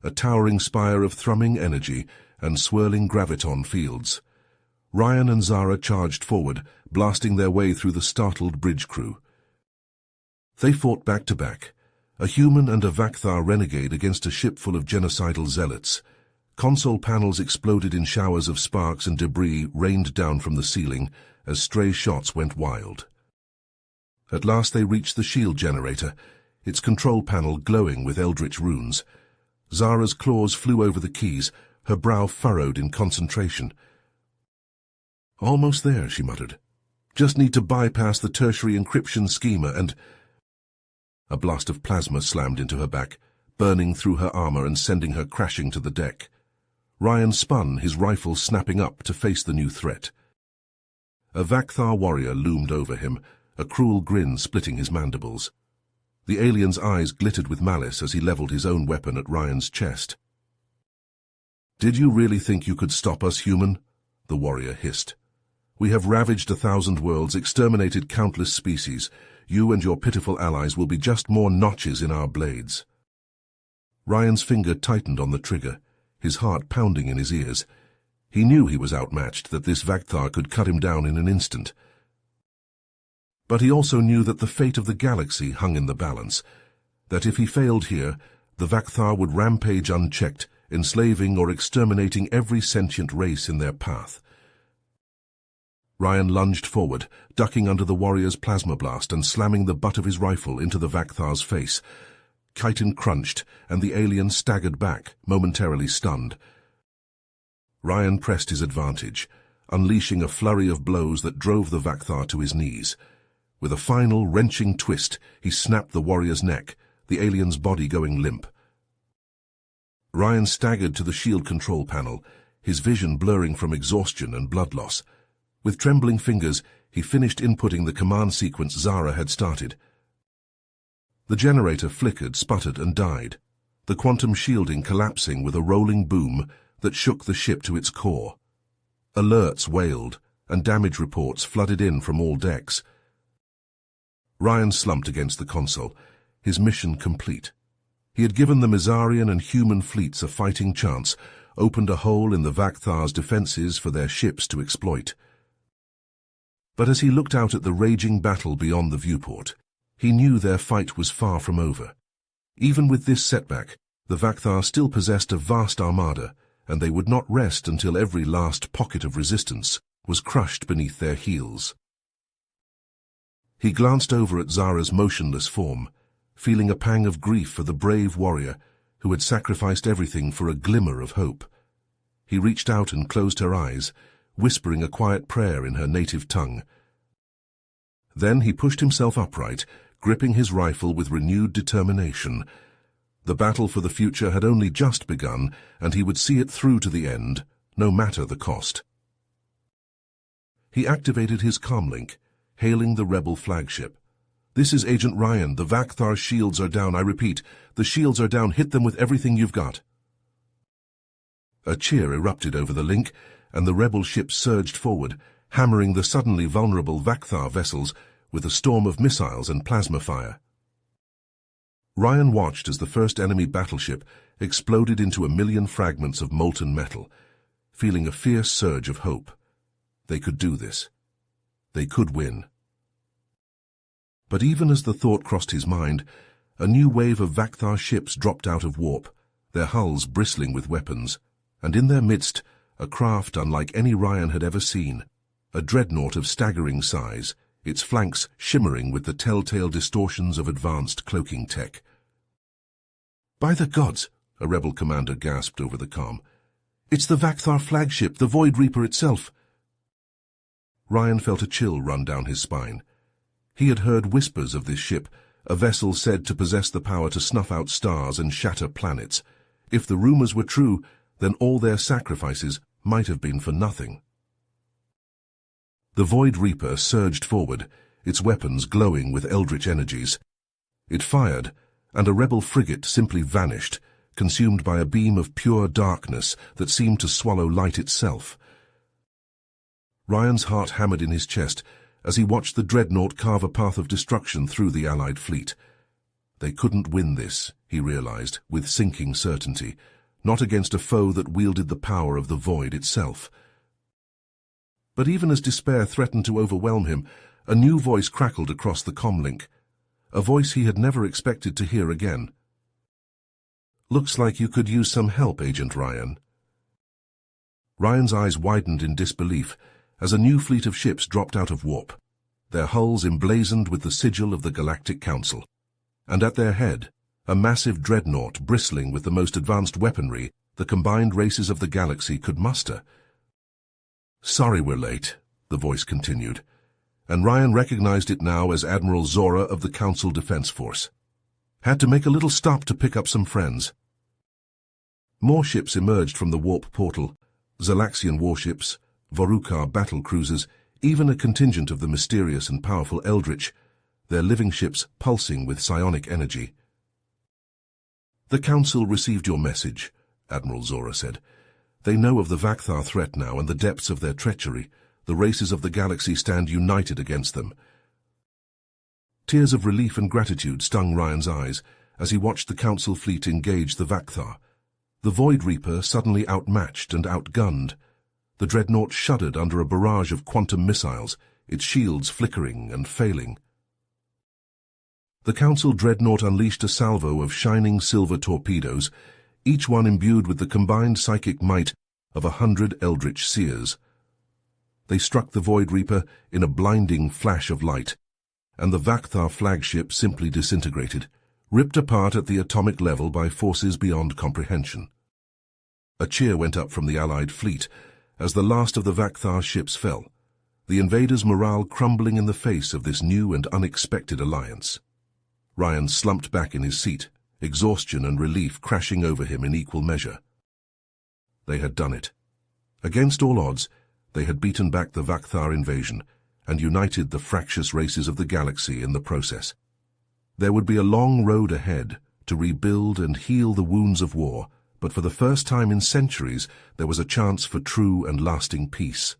Speaker 1: a towering spire of thrumming energy and swirling graviton fields. Ryan and Zara charged forward, blasting their way through the startled bridge crew. They fought back to back, a human and a Vakthar renegade against a ship full of genocidal zealots. Console panels exploded in showers of sparks and debris rained down from the ceiling as stray shots went wild. At last they reached the shield generator, its control panel glowing with eldritch runes. Zara's claws flew over the keys, her brow furrowed in concentration. "Almost there," she muttered. "Just need to bypass the tertiary encryption schema and—" A blast of plasma slammed into her back, burning through her armor and sending her crashing to the deck. Ryan spun, his rifle snapping up to face the new threat. A Vakthar warrior loomed over him, a cruel grin splitting his mandibles. The alien's eyes glittered with malice as he leveled his own weapon at Ryan's chest. "Did you really think you could stop us, human?" the warrior hissed. "We have ravaged 1,000 worlds, exterminated countless species. You and your pitiful allies will be just more notches in our blades." Ryan's finger tightened on the trigger, his heart pounding in his ears. He knew he was outmatched, that this Vakthar could cut him down in an instant. But he also knew that the fate of the galaxy hung in the balance, that if he failed here, the Vakthar would rampage unchecked, enslaving or exterminating every sentient race in their path. Ryan lunged forward, ducking under the warrior's plasma blast and slamming the butt of his rifle into the Vakthar's face. Chitin crunched, and the alien staggered back, momentarily stunned. Ryan pressed his advantage, unleashing a flurry of blows that drove the Vakthar to his knees. With a final, wrenching twist, he snapped the warrior's neck, the alien's body going limp. Ryan staggered to the shield control panel, his vision blurring from exhaustion and blood loss. With trembling fingers, he finished inputting the command sequence Zara had started. The generator flickered, sputtered, and died, the quantum shielding collapsing with a rolling boom that shook the ship to its core. Alerts wailed, and damage reports flooded in from all decks. Ryan slumped against the console, his mission complete. He had given the Mizarian and human fleets a fighting chance, opened a hole in the Vakthar's defenses for their ships to exploit. But as he looked out at the raging battle beyond the viewport, he knew their fight was far from over. Even with this setback, the Vakthar still possessed a vast armada, and they would not rest until every last pocket of resistance was crushed beneath their heels. He glanced over at Zara's motionless form, feeling a pang of grief for the brave warrior who had sacrificed everything for a glimmer of hope. He reached out and closed her eyes, whispering a quiet prayer in her native tongue. Then he pushed himself upright, gripping his rifle with renewed determination. The battle for the future had only just begun, and he would see it through to the end, no matter the cost. He activated his comlink, hailing the rebel flagship. "This is Agent Ryan. The Vakthar shields are down. I repeat, the shields are down. Hit them with everything you've got." A cheer erupted over the link, and the rebel ship surged forward, hammering the suddenly vulnerable Vakthar vessels with a storm of missiles and plasma fire. Ryan watched as the first enemy battleship exploded into a million fragments of molten metal, feeling a fierce surge of hope. They could do this. They could win. But even as the thought crossed his mind, a new wave of Vakthar ships dropped out of warp, their hulls bristling with weapons, and in their midst, a craft unlike any Ryan had ever seen, a dreadnought of staggering size, its flanks shimmering with the telltale distortions of advanced cloaking tech. "By the gods!" a rebel commander gasped over the comm. "It's the Vakthar flagship, the Void Reaper itself." Ryan felt a chill run down his spine. He had heard whispers of this ship, a vessel said to possess the power to snuff out stars and shatter planets. If the rumors were true, then all their sacrifices might have been for nothing. The Void Reaper surged forward, its weapons glowing with eldritch energies. It fired, and a rebel frigate simply vanished, consumed by a beam of pure darkness that seemed to swallow light itself. Ryan's heart hammered in his chest as he watched the dreadnought carve a path of destruction through the Allied fleet. They couldn't win this, he realized, with sinking certainty, not against a foe that wielded the power of the void itself. But even as despair threatened to overwhelm him, a new voice crackled across the comlink, a voice he had never expected to hear again. "Looks like you could use some help, Agent Ryan." Ryan's eyes widened in disbelief as a new fleet of ships dropped out of warp, their hulls emblazoned with the sigil of the Galactic Council, and at their head, a massive dreadnought bristling with the most advanced weaponry the combined races of the galaxy could muster. "Sorry we're late," the voice continued, and Ryan recognized it now as Admiral Zora of the Council Defense Force. "Had to make a little stop to pick up some friends." More ships emerged from the warp portal, Zalaxian warships, Vorukar battle cruisers, even a contingent of the mysterious and powerful Eldritch, their living ships pulsing with psionic energy. "The Council received your message," Admiral Zora said. "They know of the Vakthar threat now and the depths of their treachery. The races of the galaxy stand united against them." Tears of relief and gratitude stung Ryan's eyes as he watched the Council fleet engage the Vakthar. The Void Reaper suddenly outmatched and outgunned. The dreadnought shuddered under a barrage of quantum missiles, its shields flickering and failing. The Council dreadnought unleashed a salvo of shining silver torpedoes, each one imbued with the combined psychic might of 100 Eldritch Seers. They struck the Void Reaper in a blinding flash of light, and the Vakthar flagship simply disintegrated, ripped apart at the atomic level by forces beyond comprehension. A cheer went up from the Allied fleet as the last of the Vakthar ships fell, the invaders' morale crumbling in the face of this new and unexpected alliance. Ryan slumped back in his seat, exhaustion and relief crashing over him in equal measure. They had done it. Against all odds, they had beaten back the Vakthar invasion and united the fractious races of the galaxy in the process. There would be a long road ahead to rebuild and heal the wounds of war, but for the first time in centuries there was a chance for true and lasting peace.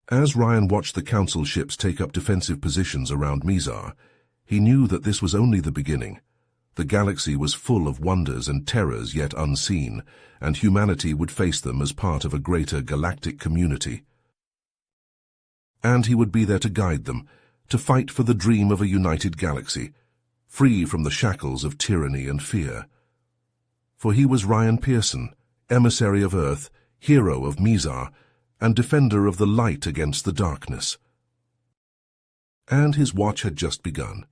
Speaker 1: As Ryan watched the Council ships take up defensive positions around Mizar, he knew that this was only the beginning. The galaxy was full of wonders and terrors yet unseen, and humanity would face them as part of a greater galactic community. And he would be there to guide them, to fight for the dream of a united galaxy, free from the shackles of tyranny and fear. For he was Ryan Pearson, emissary of Earth, hero of Mizar, and defender of the light against the darkness. And his watch had just begun.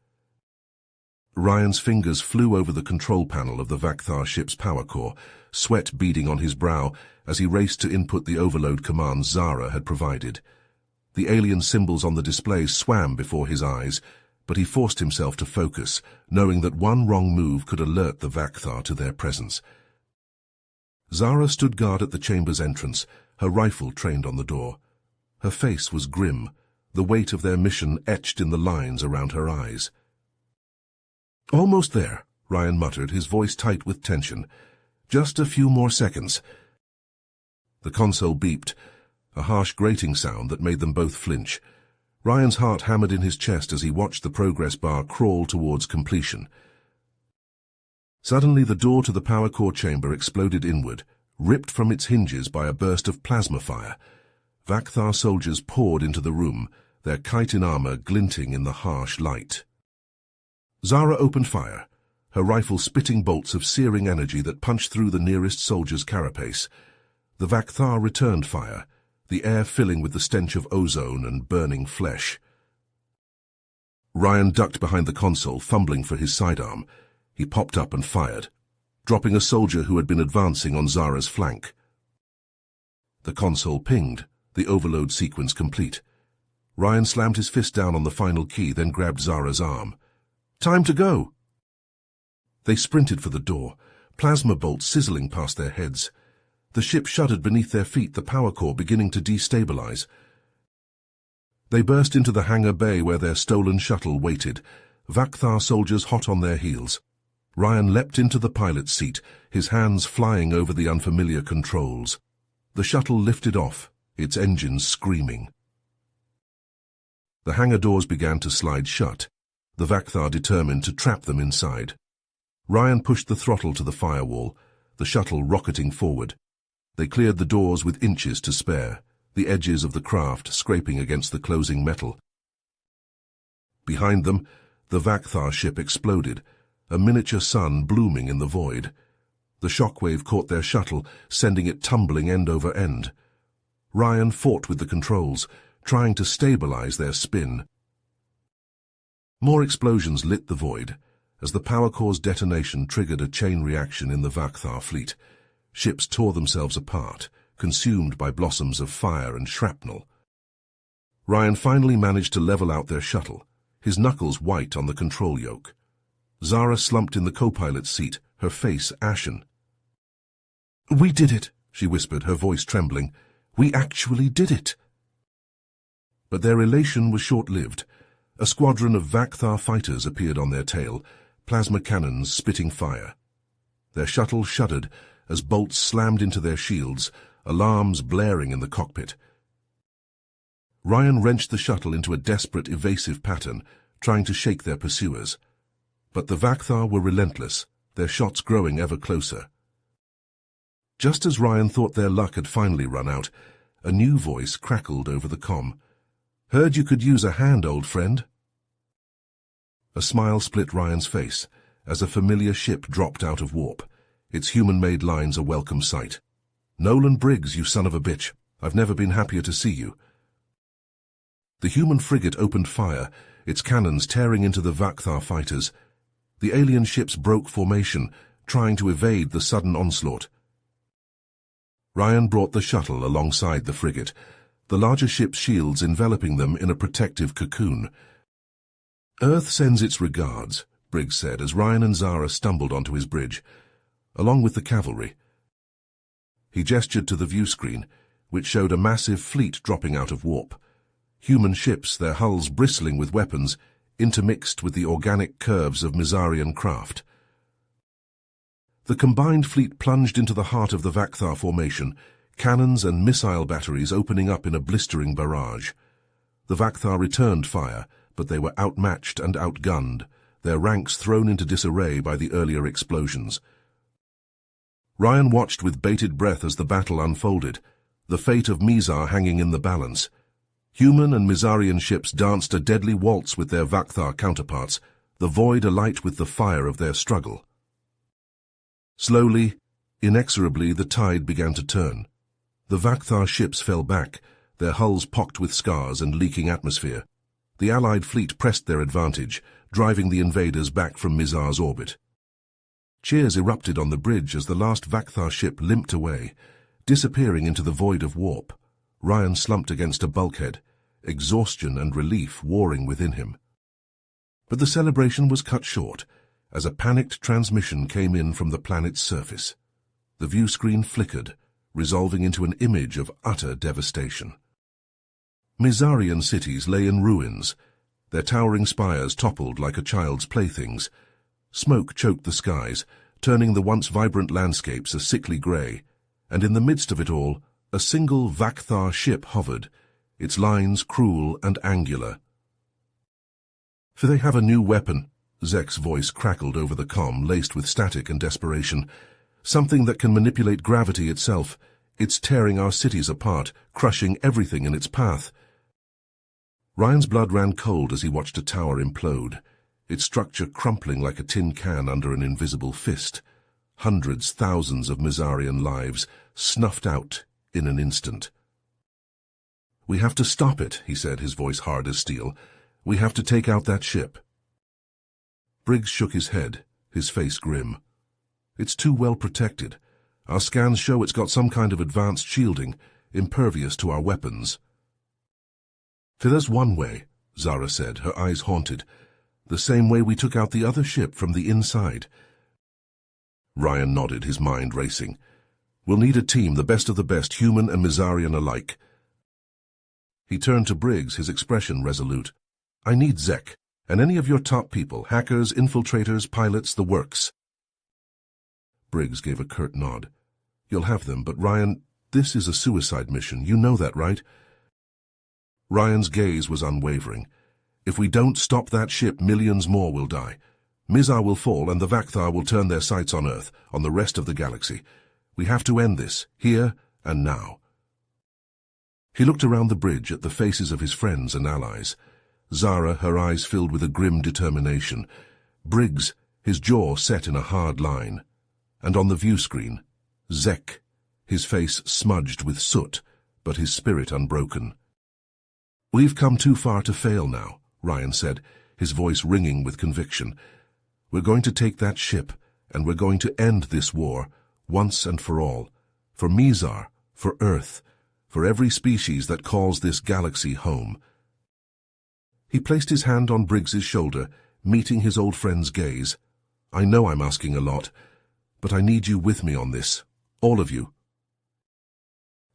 Speaker 1: Ryan's fingers flew over the control panel of the Vakthar ship's power core, sweat beading on his brow as he raced to input the overload commands Zara had provided. The alien symbols on the display swam before his eyes, but he forced himself to focus, knowing that one wrong move could alert the Vakthar to their presence. Zara stood guard at the chamber's entrance, her rifle trained on the door. Her face was grim, the weight of their mission etched in the lines around her eyes. "Almost there," Ryan muttered, his voice tight with tension. "Just a few more seconds." The console beeped, a harsh grating sound that made them both flinch. Ryan's heart hammered in his chest as he watched the progress bar crawl towards completion. Suddenly the door to the power core chamber exploded inward, ripped from its hinges by a burst of plasma fire. Vakthar soldiers poured into the room, their chitin armor glinting in the harsh light. Zara opened fire, her rifle spitting bolts of searing energy that punched through the nearest soldier's carapace. The Vakthar returned fire, the air filling with the stench of ozone and burning flesh. Ryan ducked behind the console, fumbling for his sidearm. He popped up and fired, dropping a soldier who had been advancing on Zara's flank. The console pinged, the overload sequence complete. Ryan slammed his fist down on the final key, then grabbed Zara's arm. "Time to go!" They sprinted for the door, plasma bolts sizzling past their heads. The ship shuddered beneath their feet, the power core beginning to destabilize. They burst into the hangar bay where their stolen shuttle waited, Vakthar soldiers hot on their heels. Ryan leapt into the pilot's seat, his hands flying over the unfamiliar controls. The shuttle lifted off, its engines screaming. The hangar doors began to slide shut, the Vakthar determined to trap them inside. Ryan pushed the throttle to the firewall, the shuttle rocketing forward. They cleared the doors with inches to spare, the edges of the craft scraping against the closing metal. Behind them, the Vakthar ship exploded, a miniature sun blooming in the void. The shockwave caught their shuttle, sending it tumbling end over end. Ryan fought with the controls, trying to stabilize their spin. More explosions lit the void, as the power core's detonation triggered a chain reaction in the Vakthar fleet. Ships tore themselves apart, consumed by blossoms of fire and shrapnel. Ryan finally managed to level out their shuttle, his knuckles white on the control yoke. Zara slumped in the co-pilot's seat, her face ashen. "We did it," she whispered, her voice trembling. "We actually did it." But their elation was short-lived. A squadron of Vakthar fighters appeared on their tail, plasma cannons spitting fire. Their shuttle shuddered as bolts slammed into their shields, alarms blaring in the cockpit. Ryan wrenched the shuttle into a desperate, evasive pattern, trying to shake their pursuers. But the Vakthar were relentless, their shots growing ever closer. Just as Ryan thought their luck had finally run out, a new voice crackled over the comm. "Heard you could use a hand, old friend." A smile split Ryan's face as a familiar ship dropped out of warp, its human-made lines a welcome sight. "Nolan Briggs, you son of a bitch. I've never been happier to see you." The human frigate opened fire, its cannons tearing into the Vakthar fighters. The alien ships broke formation, trying to evade the sudden onslaught. Ryan brought the shuttle alongside the frigate, the larger ship's shields enveloping them in a protective cocoon. "Earth sends its regards," Briggs said as Ryan and Zara stumbled onto his bridge, along with the cavalry. He gestured to the view screen, which showed a massive fleet dropping out of warp. Human ships, their hulls bristling with weapons, intermixed with the organic curves of Mizarian craft. The combined fleet plunged into the heart of the Vakthar formation, cannons and missile batteries opening up in a blistering barrage. The Vakthar returned fire, but they were outmatched and outgunned, their ranks thrown into disarray by the earlier explosions. Ryan watched with bated breath as the battle unfolded, the fate of Mizar hanging in the balance. Human and Mizarian ships danced a deadly waltz with their Vakthar counterparts, the void alight with the fire of their struggle. Slowly, inexorably, the tide began to turn. The Vakthar ships fell back, their hulls pocked with scars and leaking atmosphere. The Allied fleet pressed their advantage, driving the invaders back from Mizar's orbit. Cheers erupted on the bridge as the last Vakthar ship limped away, disappearing into the void of warp. Ryan slumped against a bulkhead, exhaustion and relief warring within him. But the celebration was cut short, as a panicked transmission came in from the planet's surface. The view screen flickered, resolving into an image of utter devastation. Mizarian cities lay in ruins, their towering spires toppled like a child's playthings. Smoke choked the skies, turning the once vibrant landscapes a sickly grey, and in the midst of it all, a single Vakthar ship hovered, its lines cruel and angular. "For they have a new weapon," Zek's voice crackled over the comm, laced with static and desperation. "Something that can manipulate gravity itself. It's tearing our cities apart, crushing everything in its path." Ryan's blood ran cold as he watched a tower implode, its structure crumpling like a tin can under an invisible fist. Hundreds, thousands of Mizarian lives snuffed out in an instant. "We have to stop it," he said, his voice hard as steel. "We have to take out that ship." Briggs shook his head, his face grim. "It's too well protected. Our scans show it's got some kind of advanced shielding, impervious to our weapons." "For there's one way," Zara said, her eyes haunted. "The same way we took out the other ship from the inside." Ryan nodded, his mind racing. "We'll need a team, the best of the best, human and Mizarian alike." He turned to Briggs, his expression resolute. "I need Zek, and any of your top people, hackers, infiltrators, pilots, the works." Briggs gave a curt nod. "You'll have them, but Ryan, this is a suicide mission. You know that, right?" Ryan's gaze was unwavering. If we don't stop that ship, millions more will die. Mizar will fall and the Vakthar will turn their sights on Earth, on the rest of the galaxy. We have to end this, here and now. He looked around the bridge at the faces of his friends and allies. Zara, her eyes filled with a grim determination. Briggs, his jaw set in a hard line. And on the view screen, Zek, his face smudged with soot, but his spirit unbroken. "We've come too far to fail now," Ryan said, his voice ringing with conviction. "We're going to take that ship, and we're going to end this war, once and for all. For Mizar, for Earth, for every species that calls this galaxy home." He placed his hand on Briggs's shoulder, meeting his old friend's gaze. "I know I'm asking a lot, but I need you with me on this, all of you."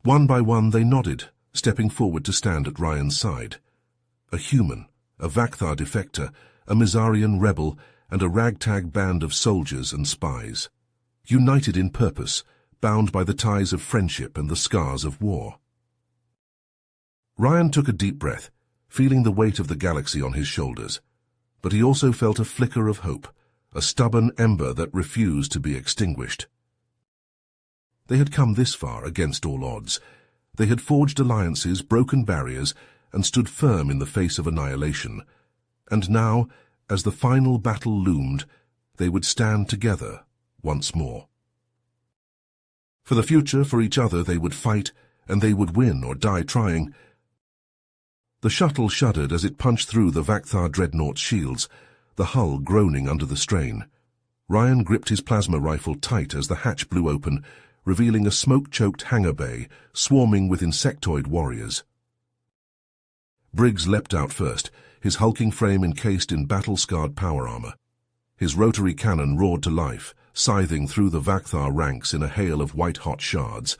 Speaker 1: One by one they nodded, stepping forward to stand at Ryan's side. A human, a Vakthar defector, a Mizarian rebel, and a ragtag band of soldiers and spies. United in purpose, bound by the ties of friendship and the scars of war. Ryan took a deep breath, feeling the weight of the galaxy on his shoulders. But he also felt a flicker of hope, a stubborn ember that refused to be extinguished. They had come this far against all odds. They had forged alliances, broken barriers, and stood firm in the face of annihilation. And now, as the final battle loomed, they would stand together once more. For the future, for each other, they would fight, and they would win or die trying. The shuttle shuddered as it punched through the Vakthar dreadnought's shields, the hull groaning under the strain. Ryan gripped his plasma rifle tight as the hatch blew open, revealing a smoke-choked hangar bay, swarming with insectoid warriors. Briggs leapt out first, his hulking frame encased in battle-scarred power armor. His rotary cannon roared to life, scything through the Vakthar ranks in a hail of white-hot shards.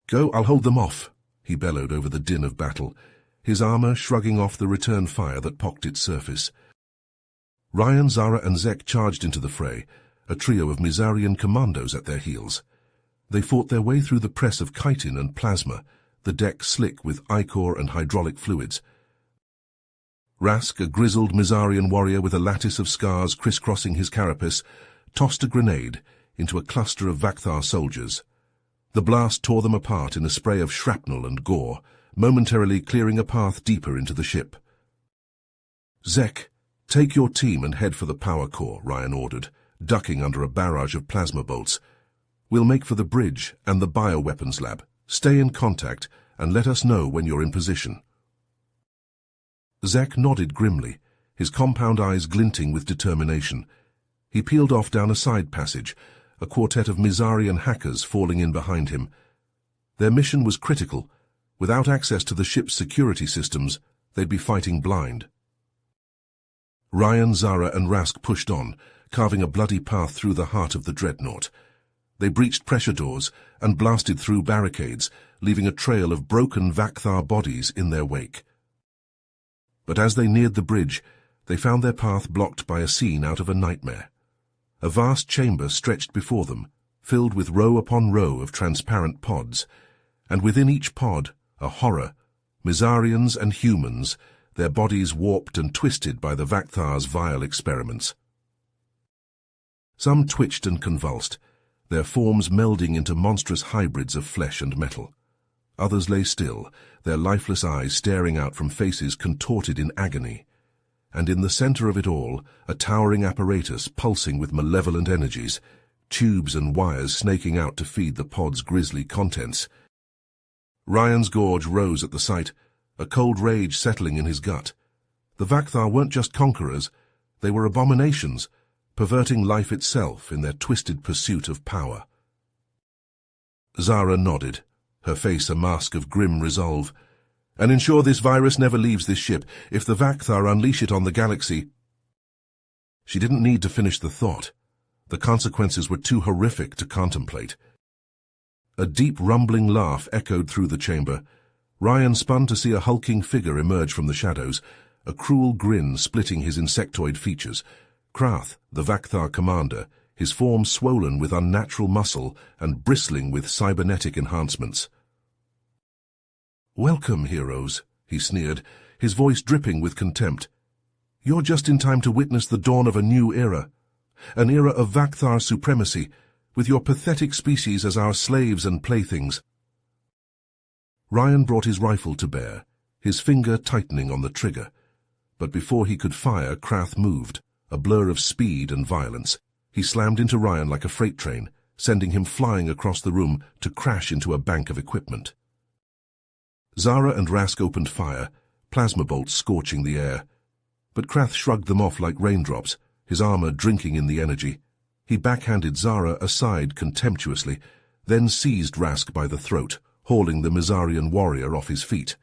Speaker 1: "Go, I'll hold them off," he bellowed over the din of battle, his armor shrugging off the return fire that pocked its surface. Ryan, Zara, and Zek charged into the fray, a trio of Mizarian commandos at their heels. They fought their way through the press of chitin and plasma, the deck slick with ichor and hydraulic fluids. Rask, a grizzled Mizarian warrior with a lattice of scars crisscrossing his carapace, tossed a grenade into a cluster of Vakthar soldiers. The blast tore them apart in a spray of shrapnel and gore, momentarily clearing a path deeper into the ship. "Zek, take your team and head for the power core," Ryan ordered, ducking under a barrage of plasma bolts. "We'll make for the bridge and the bioweapons lab. Stay in contact and let us know when you're in position." Zek nodded grimly, his compound eyes glinting with determination. He peeled off down a side passage, a quartet of Mizarian hackers falling in behind him. Their mission was critical. Without access to the ship's security systems, they'd be fighting blind. Ryan, Zara, and Rask pushed on, carving a bloody path through the heart of the dreadnought. They breached pressure doors and blasted through barricades, leaving a trail of broken Vakthar bodies in their wake. But as they neared the bridge, they found their path blocked by a scene out of a nightmare. A vast chamber stretched before them, filled with row upon row of transparent pods, and within each pod, a horror, Mizarians and humans, their bodies warped and twisted by the Vakthar's vile experiments. Some twitched and convulsed, their forms melding into monstrous hybrids of flesh and metal. Others lay still, their lifeless eyes staring out from faces contorted in agony. And in the center of it all, a towering apparatus pulsing with malevolent energies, tubes and wires snaking out to feed the pod's grisly contents. Ryan's gorge rose at the sight, a cold rage settling in his gut. The Vakthar weren't just conquerors, they were abominations, perverting life itself in their twisted pursuit of power. Zara nodded, her face a mask of grim resolve. "And ensure this virus never leaves this ship. If the Vakthar unleash it on the galaxy—" She didn't need to finish the thought. The consequences were too horrific to contemplate. A deep rumbling laugh echoed through the chamber. Ryan spun to see a hulking figure emerge from the shadows, a cruel grin splitting his insectoid features. Krath, the Vakthar commander, his form swollen with unnatural muscle and bristling with cybernetic enhancements. "Welcome, heroes," he sneered, his voice dripping with contempt. "You're just in time to witness the dawn of a new era. An era of Vakthar supremacy, with your pathetic species as our slaves and playthings." Ryan brought his rifle to bear, his finger tightening on the trigger. But before he could fire, Krath moved, a blur of speed and violence. He slammed into Ryan like a freight train, sending him flying across the room to crash into a bank of equipment. Zara and Rask opened fire, plasma bolts scorching the air. But Krath shrugged them off like raindrops, his armor drinking in the energy. He backhanded Zara aside contemptuously, then seized Rask by the throat, hauling the Mizarian warrior off his feet.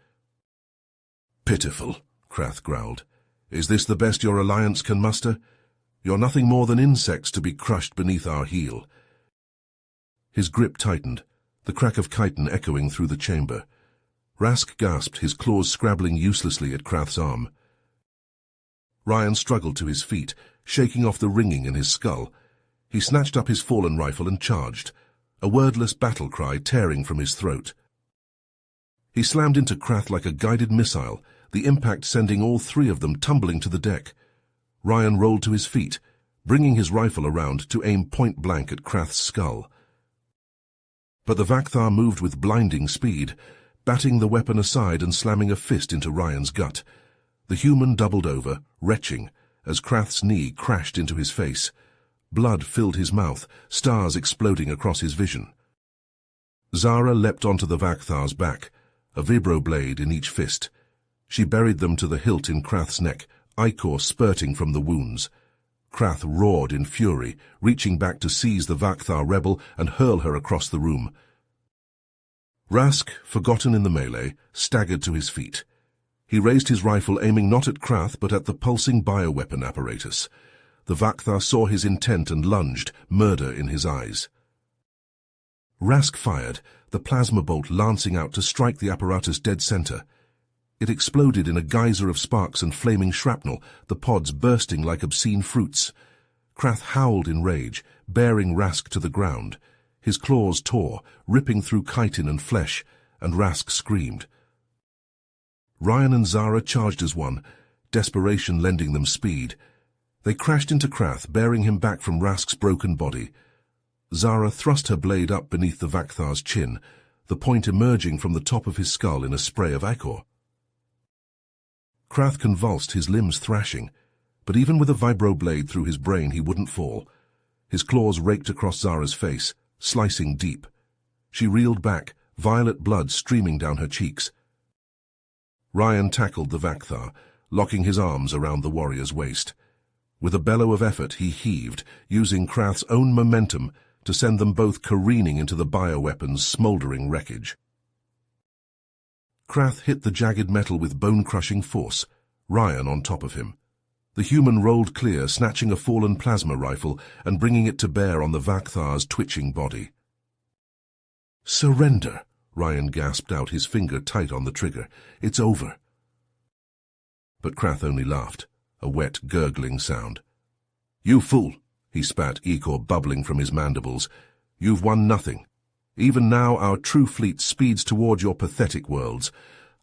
Speaker 1: "Pitiful," Krath growled. "Is this the best your alliance can muster? You're nothing more than insects to be crushed beneath our heel." His grip tightened, the crack of chitin echoing through the chamber. Rask gasped, his claws scrabbling uselessly at Krath's arm. Ryan struggled to his feet, shaking off the ringing in his skull. He snatched up his fallen rifle and charged, a wordless battle cry tearing from his throat. He slammed into Krath like a guided missile, the impact sending all three of them tumbling to the deck. Ryan rolled to his feet, bringing his rifle around to aim point-blank at Krath's skull. But the Vakthar moved with blinding speed, batting the weapon aside and slamming a fist into Ryan's gut. The human doubled over, retching, as Krath's knee crashed into his face. Blood filled his mouth, stars exploding across his vision. Zara leapt onto the Vakthar's back, a vibro blade in each fist. She buried them to the hilt in Krath's neck, ichor spurting from the wounds. Krath roared in fury, reaching back to seize the Vakthar rebel and hurl her across the room. Rask, forgotten in the melee, staggered to his feet. He raised his rifle, aiming not at Krath but at the pulsing bioweapon apparatus. The Vakthar saw his intent and lunged, murder in his eyes. Rask fired, the plasma bolt lancing out to strike the apparatus dead center. It exploded in a geyser of sparks and flaming shrapnel, the pods bursting like obscene fruits. Krath howled in rage, bearing Rask to the ground. His claws tore, ripping through chitin and flesh, and Rask screamed. Ryan and Zara charged as one, desperation lending them speed. They crashed into Krath, bearing him back from Rask's broken body. Zara thrust her blade up beneath the Vakthar's chin, the point emerging from the top of his skull in a spray of ichor. Krath convulsed, his limbs thrashing, but even with a vibro blade through his brain he wouldn't fall. His claws raked across Zara's face, slicing deep. She reeled back, violet blood streaming down her cheeks. Ryan tackled the Vakthar, locking his arms around the warrior's waist. With a bellow of effort he heaved, using Krath's own momentum to send them both careening into the bioweapon's smouldering wreckage. Krath hit the jagged metal with bone-crushing force, Ryan on top of him. The human rolled clear, snatching a fallen plasma rifle and bringing it to bear on the Vakthar's twitching body. "Surrender," Ryan gasped out, his finger tight on the trigger. "It's over." But Krath only laughed, a wet, gurgling sound. "You fool," he spat, ichor bubbling from his mandibles. "You've won nothing. Even now our true fleet speeds toward your pathetic worlds.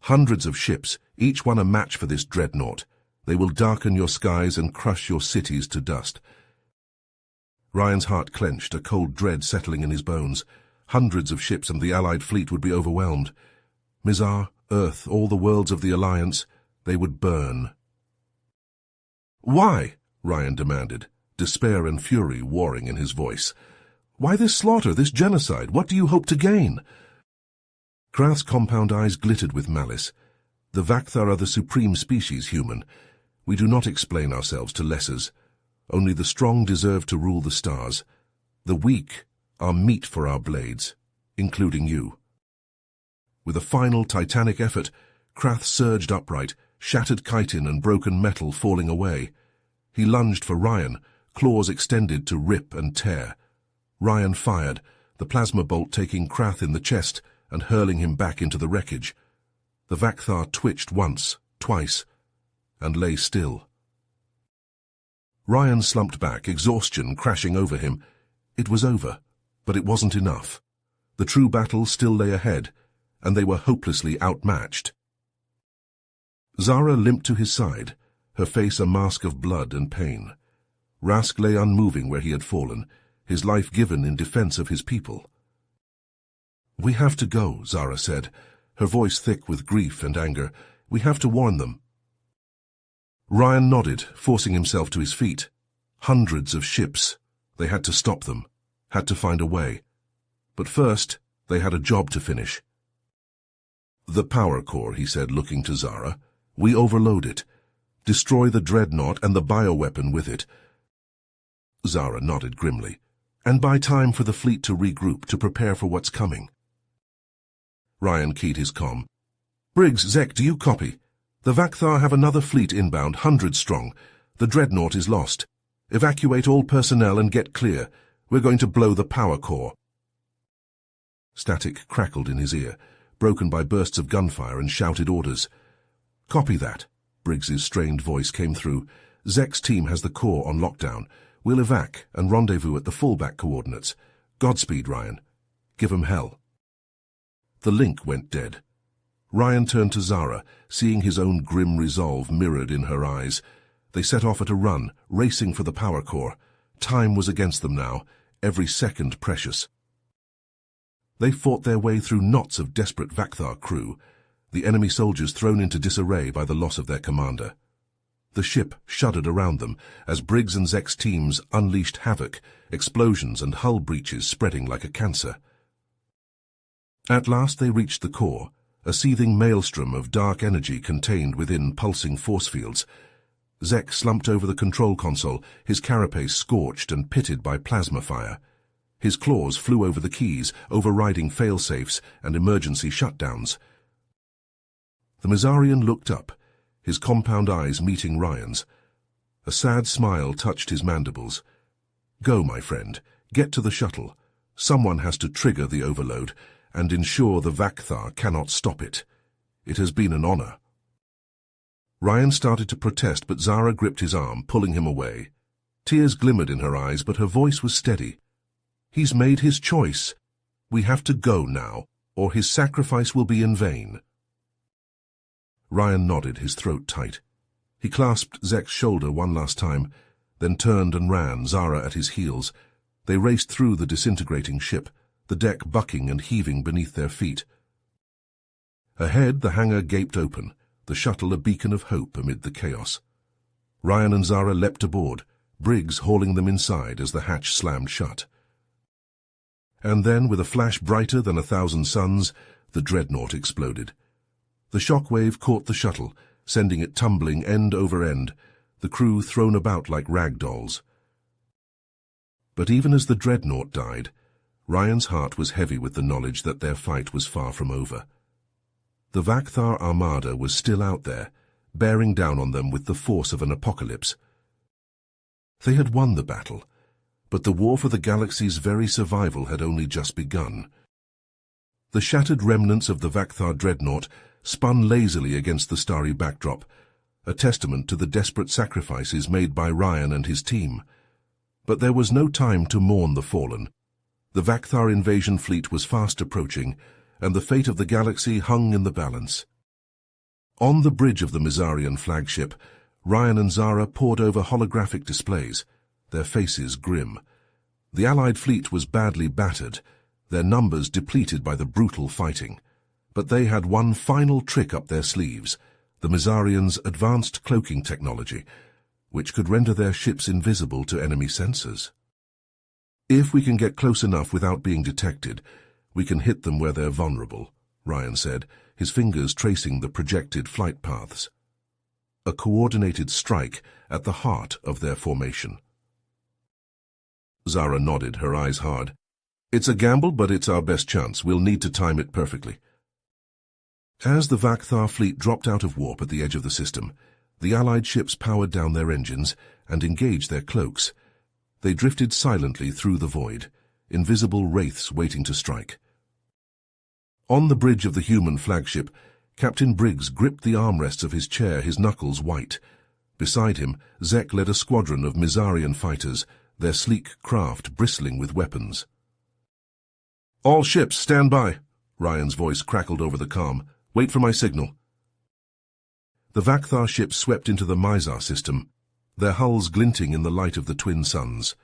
Speaker 1: Hundreds of ships, each one a match for this dreadnought. They will darken your skies and crush your cities to dust." Ryan's heart clenched, a cold dread settling in his bones. Hundreds of ships and the Allied fleet would be overwhelmed. Mizar, Earth, all the worlds of the Alliance, they would burn. "Why?" Ryan demanded, despair and fury warring in his voice. "Why this slaughter, this genocide? What do you hope to gain?" Krath's compound eyes glittered with malice. "The Vakthar are the supreme species, human. We do not explain ourselves to lessers. Only the strong deserve to rule the stars. The weak are meat for our blades, including you." With a final titanic effort, Krath surged upright, shattered chitin and broken metal falling away. He lunged for Ryan, claws extended to rip and tear. Ryan fired, the plasma bolt taking Krath in the chest and hurling him back into the wreckage. The Vakthar twitched once, twice, and lay still. Ryan slumped back, exhaustion crashing over him. It was over, but it wasn't enough. The true battle still lay ahead, and they were hopelessly outmatched. Zara limped to his side, her face a mask of blood and pain. Rask lay unmoving where he had fallen, his life given in defense of his people. "We have to go," Zara said, her voice thick with grief and anger. "We have to warn them." Ryan nodded, forcing himself to his feet. Hundreds of ships. They had to stop them, had to find a way. But first, they had a job to finish. "The power core," he said, looking to Zara. "We overload it. Destroy the dreadnought and the bioweapon with it." Zara nodded grimly. "And buy time for the fleet to regroup, to prepare for what's coming." Ryan keyed his comm. "Briggs, Zek, do you copy? The Vakthar have another fleet inbound, hundreds strong. The dreadnought is lost. Evacuate all personnel and get clear. We're going to blow the power core." Static crackled in his ear, broken by bursts of gunfire and shouted orders. "Copy that." Briggs's strained voice came through. "Zek's team has the core on lockdown. We'll evac and rendezvous at the fallback coordinates. Godspeed, Ryan. Give 'em hell." The link went dead. Ryan turned to Zara, seeing his own grim resolve mirrored in her eyes. They set off at a run, racing for the power core. Time was against them now, every second precious. They fought their way through knots of desperate Vakthar crew, the enemy soldiers thrown into disarray by the loss of their commander. The ship shuddered around them as Briggs and Zek's teams unleashed havoc, explosions and hull breaches spreading like a cancer. At last they reached the core, a seething maelstrom of dark energy contained within pulsing force fields. Zek slumped over the control console, his carapace scorched and pitted by plasma fire. His claws flew over the keys, overriding fail-safes and emergency shutdowns. The Mizarian looked up, his compound eyes meeting Ryan's. A sad smile touched his mandibles. "Go, my friend. Get to the shuttle. Someone has to trigger the overload and ensure the Vakthar cannot stop it. It has been an honor." Ryan started to protest, but Zara gripped his arm, pulling him away. Tears glimmered in her eyes, but her voice was steady. "He's made his choice. We have to go now, or his sacrifice will be in vain." Ryan nodded, his throat tight. He clasped Zek's shoulder one last time, then turned and ran, Zara at his heels. They raced through the disintegrating ship, the deck bucking and heaving beneath their feet. Ahead, the hangar gaped open, the shuttle a beacon of hope amid the chaos. Ryan and Zara leapt aboard, Briggs hauling them inside as the hatch slammed shut. And then, with a flash brighter than 1,000 suns, the dreadnought exploded. The shock wave caught the shuttle, sending it tumbling end over end, the crew thrown about like rag dolls. But even as the dreadnought died, Ryan's heart was heavy with the knowledge that their fight was far from over. The Vakthar armada was still out there, bearing down on them with the force of an apocalypse. They had won the battle, but the war for the galaxy's very survival had only just begun. The shattered remnants of the Vakthar dreadnought spun lazily against the starry backdrop, a testament to the desperate sacrifices made by Ryan and his team. But there was no time to mourn the fallen. The Vakthar invasion fleet was fast approaching, and the fate of the galaxy hung in the balance. On the bridge of the Mizarian flagship, Ryan and Zara pored over holographic displays, their faces grim. The Allied fleet was badly battered, their numbers depleted by the brutal fighting. But they had one final trick up their sleeves, the Mizarians' advanced cloaking technology, which could render their ships invisible to enemy sensors. "If we can get close enough without being detected, we can hit them where they're vulnerable," Ryan said, his fingers tracing the projected flight paths. A coordinated strike at the heart of their formation. Zara nodded, her eyes hard. "It's a gamble, but it's our best chance. We'll need to time it perfectly." As the Vakthar fleet dropped out of warp at the edge of the system, the Allied ships powered down their engines and engaged their cloaks. They drifted silently through the void, invisible wraiths waiting to strike. On the bridge of the human flagship, Captain Briggs gripped the armrests of his chair, his knuckles white. Beside him, Zek led a squadron of Mizarian fighters, their sleek craft bristling with weapons. "All ships, stand by," Ryan's voice crackled over the comm. "Wait for my signal." The Vakthar ships swept into the Mizar system, their hulls glinting in the light of the twin suns.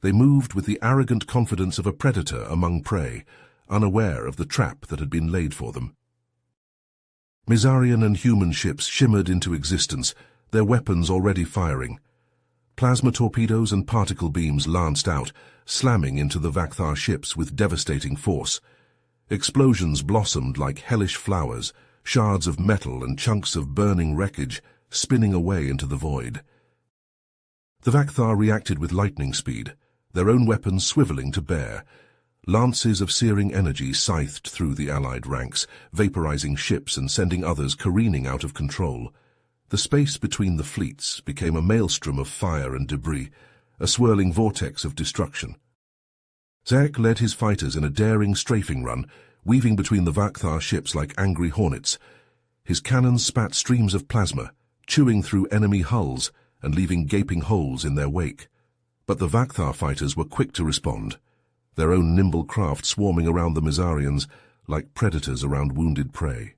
Speaker 1: They moved with the arrogant confidence of a predator among prey, unaware of the trap that had been laid for them. Mizarian and human ships shimmered into existence, their weapons already firing. Plasma torpedoes and particle beams lanced out, slamming into the Vakthar ships with devastating force. Explosions blossomed like hellish flowers, shards of metal and chunks of burning wreckage spinning away into the void. The Vakthar reacted with lightning speed, their own weapons swiveling to bear. Lances of searing energy scythed through the Allied ranks, vaporizing ships and sending others careening out of control. The space between the fleets became a maelstrom of fire and debris, a swirling vortex of destruction. Zek led his fighters in a daring strafing run, weaving between the Vakthar ships like angry hornets. His cannons spat streams of plasma, chewing through enemy hulls and leaving gaping holes in their wake. But the Vakthar fighters were quick to respond, their own nimble craft swarming around the Mizarians like predators around wounded prey.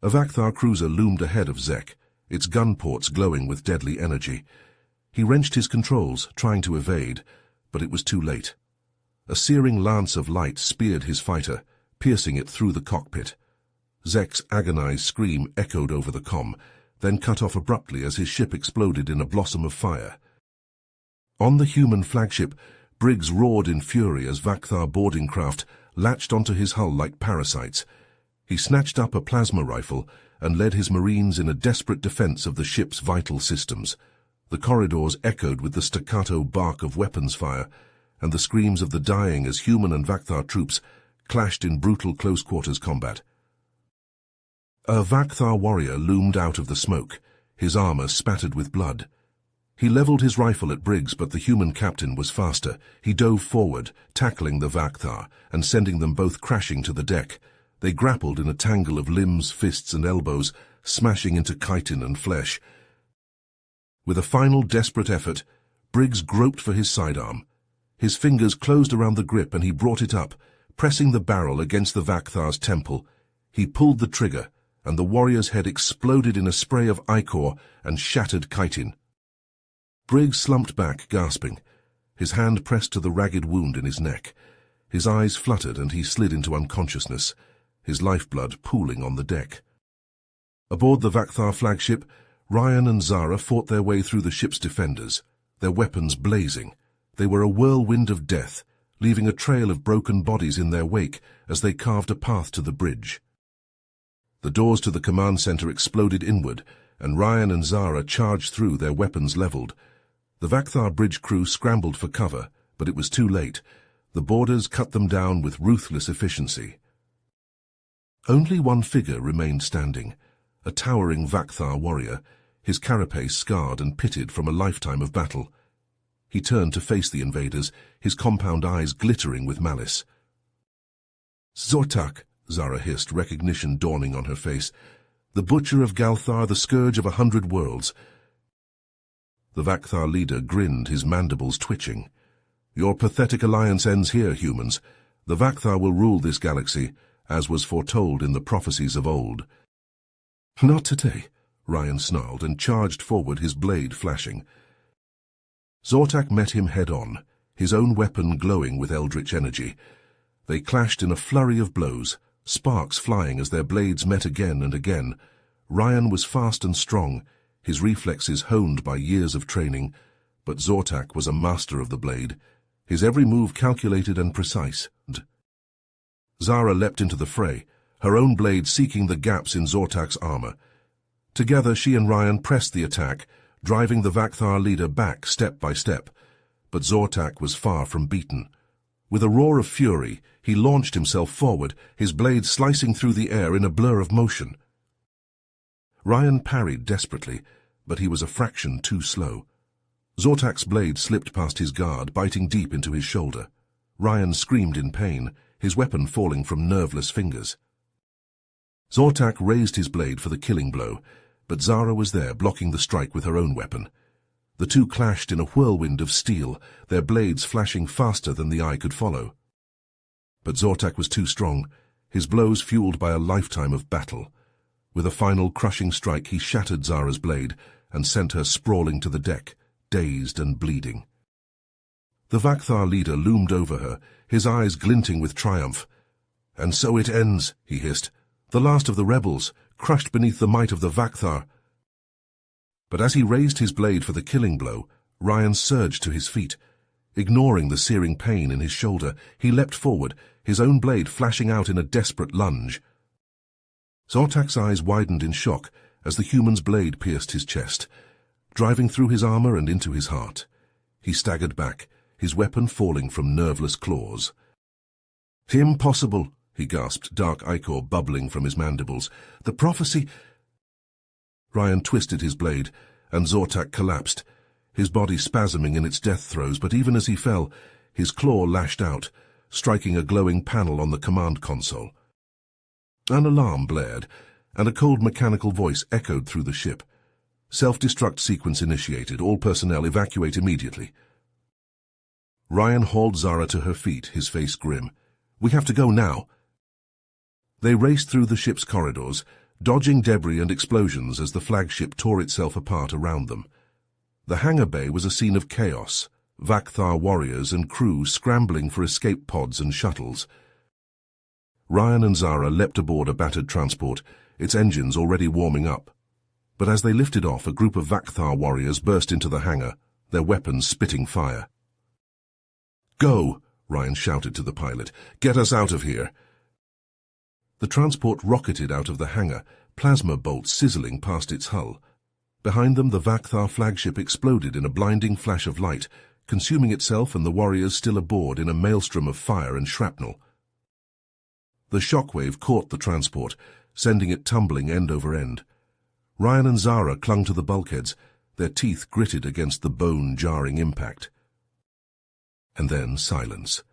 Speaker 1: A Vakthar cruiser loomed ahead of Zek, its gun ports glowing with deadly energy. He wrenched his controls, trying to evade, but it was too late. A searing lance of light speared his fighter, piercing it through the cockpit. Zek's agonized scream echoed over the comm, then cut off abruptly as his ship exploded in a blossom of fire. On the human flagship, Briggs roared in fury as Vakthar boarding craft latched onto his hull like parasites. He snatched up a plasma rifle and led his marines in a desperate defense of the ship's vital systems. The corridors echoed with the staccato bark of weapons fire, and the screams of the dying as human and Vakthar troops clashed in brutal close-quarters combat. A Vakthar warrior loomed out of the smoke, his armor spattered with blood. He leveled his rifle at Briggs, but the human captain was faster. He dove forward, tackling the Vakthar and sending them both crashing to the deck. They grappled in a tangle of limbs, fists and elbows, smashing into chitin and flesh. With a final desperate effort, Briggs groped for his sidearm. His fingers closed around the grip and he brought it up, pressing the barrel against the Vakthar's temple. He pulled the trigger, and the warrior's head exploded in a spray of ichor and shattered chitin. Briggs slumped back, gasping. His hand pressed to the ragged wound in his neck. His eyes fluttered and he slid into unconsciousness, his lifeblood pooling on the deck. Aboard the Vakthar flagship, Ryan and Zara fought their way through the ship's defenders, their weapons blazing. They were a whirlwind of death, leaving a trail of broken bodies in their wake as they carved a path to the bridge. The doors to the command center exploded inward, and Ryan and Zara charged through, their weapons leveled. The Vakthar bridge crew scrambled for cover, but it was too late. The boarders cut them down with ruthless efficiency. Only one figure remained standing, a towering Vakthar warrior, his carapace scarred and pitted from a lifetime of battle. He turned to face the invaders, his compound eyes glittering with malice. "Zortak," Zara hissed, recognition dawning on her face. "The butcher of Galthar, the scourge of 100 worlds." The Vakthar leader grinned, his mandibles twitching. "Your pathetic alliance ends here, humans. The Vakthar will rule this galaxy, as was foretold in the prophecies of old." "Not today," Ryan snarled and charged forward, his blade flashing. Zortak met him head-on, his own weapon glowing with eldritch energy. They clashed in a flurry of blows, sparks flying as their blades met again and again. Ryan was fast and strong, his reflexes honed by years of training, but Zortak was a master of the blade, his every move calculated and precise. Zara leapt into the fray, her own blade seeking the gaps in Zortak's armor. Together she and Ryan pressed the attack, driving the Vakthar leader back step by step. But Zortak was far from beaten. With a roar of fury, he launched himself forward, his blade slicing through the air in a blur of motion. Ryan parried desperately, but he was a fraction too slow. Zortak's blade slipped past his guard, biting deep into his shoulder. Ryan screamed in pain, his weapon falling from nerveless fingers. Zortak raised his blade for the killing blow, but Zara was there, blocking the strike with her own weapon. The two clashed in a whirlwind of steel, their blades flashing faster than the eye could follow. But Zortak was too strong, his blows fueled by a lifetime of battle. With a final crushing strike, he shattered Zara's blade and sent her sprawling to the deck, dazed and bleeding. The Vakthar leader loomed over her, his eyes glinting with triumph. "And so it ends," he hissed. "The last of the rebels, crushed beneath the might of the Vakthar." But as he raised his blade for the killing blow, Ryan surged to his feet. Ignoring the searing pain in his shoulder, he leapt forward, his own blade flashing out in a desperate lunge. Zortak's eyes widened in shock as the human's blade pierced his chest, driving through his armor and into his heart. He staggered back, his weapon falling from nerveless claws. "Impossible," he gasped, dark ichor bubbling from his mandibles. "The prophecy—" Ryan twisted his blade, and Zortak collapsed, his body spasming in its death throes, but even as he fell, his claw lashed out, striking a glowing panel on the command console. An alarm blared, and a cold mechanical voice echoed through the ship. "Self-destruct sequence initiated. All personnel evacuate immediately." Ryan hauled Zara to her feet, his face grim. "We have to go now." They raced through the ship's corridors, dodging debris and explosions as the flagship tore itself apart around them. The hangar bay was a scene of chaos, Vakthar warriors and crew scrambling for escape pods and shuttles. Ryan and Zara leapt aboard a battered transport, its engines already warming up. But as they lifted off, a group of Vakthar warriors burst into the hangar, their weapons spitting fire. "Go!" Ryan shouted to the pilot. "Get us out of here!" The transport rocketed out of the hangar, plasma bolts sizzling past its hull. Behind them, the Vakthar flagship exploded in a blinding flash of light, consuming itself and the warriors still aboard in a maelstrom of fire and shrapnel. The shockwave caught the transport, sending it tumbling end over end. Ryan and Zara clung to the bulkheads, their teeth gritted against the bone-jarring impact. And then silence.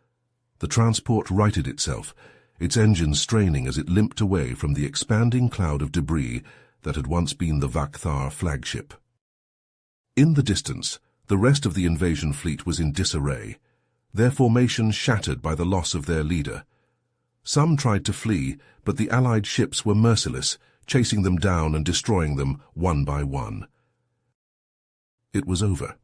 Speaker 1: The transport righted itself, its engines straining as it limped away from the expanding cloud of debris that had once been the Vakthar flagship. In the distance, the rest of the invasion fleet was in disarray, their formation shattered by the loss of their leader. Some tried to flee, but the Allied ships were merciless, chasing them down and destroying them one by one. It was over.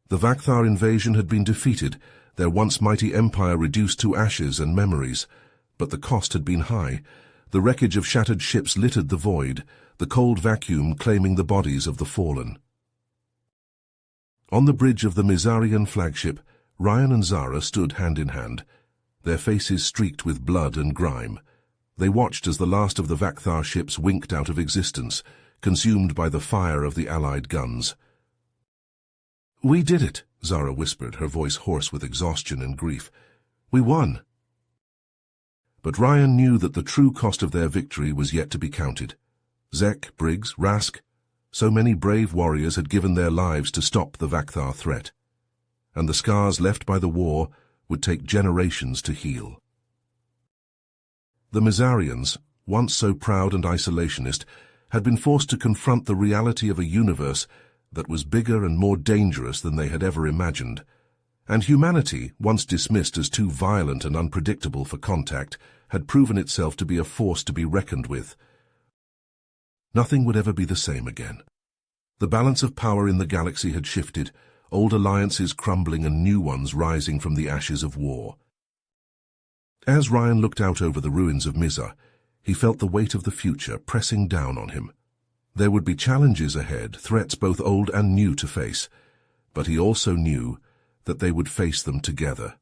Speaker 1: The Vakthar invasion had been defeated, their once mighty empire reduced to ashes and memories. But the cost had been high. The wreckage of shattered ships littered the void, the cold vacuum claiming the bodies of the fallen. On the bridge of the Mizarian flagship, Ryan and Zara stood hand in hand, their faces streaked with blood and grime. They watched as the last of the Vakthar ships winked out of existence, consumed by the fire of the Allied guns. "We did it," Zara whispered, her voice hoarse with exhaustion and grief. "We won." But Ryan knew that the true cost of their victory was yet to be counted. Zek, Briggs, Rask, so many brave warriors had given their lives to stop the Vakthar threat, and the scars left by the war would take generations to heal. The Mizarians, once so proud and isolationist, had been forced to confront the reality of a universe that was bigger and more dangerous than they had ever imagined. And humanity, once dismissed as too violent and unpredictable for contact, had proven itself to be a force to be reckoned with. Nothing would ever be the same again. The balance of power in the galaxy had shifted, old alliances crumbling and new ones rising from the ashes of war. As Ryan looked out over the ruins of Mizar, he felt the weight of the future pressing down on him. There would be challenges ahead, threats both old and new to face, but he also knew that they would face them together,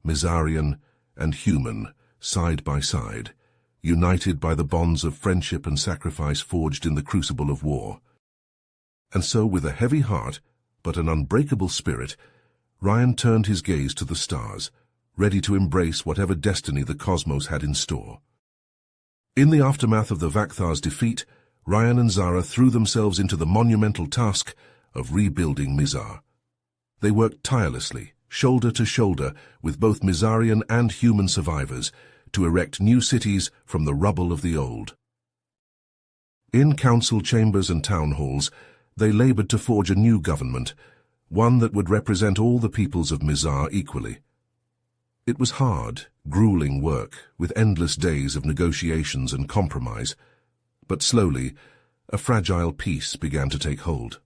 Speaker 1: Mizarian and human, side by side, united by the bonds of friendship and sacrifice forged in the crucible of war. And so, with a heavy heart, but an unbreakable spirit, Ryan turned his gaze to the stars, ready to embrace whatever destiny the cosmos had in store. In the aftermath of the Vakthar's defeat, Ryan and Zara threw themselves into the monumental task of rebuilding Mizar. They worked tirelessly, shoulder to shoulder, with both Mizarian and human survivors, to erect new cities from the rubble of the old. In council chambers and town halls, they labored to forge a new government, one that would represent all the peoples of Mizar equally. It was hard, grueling work, with endless days of negotiations and compromise, But slowly, a fragile peace began to take hold.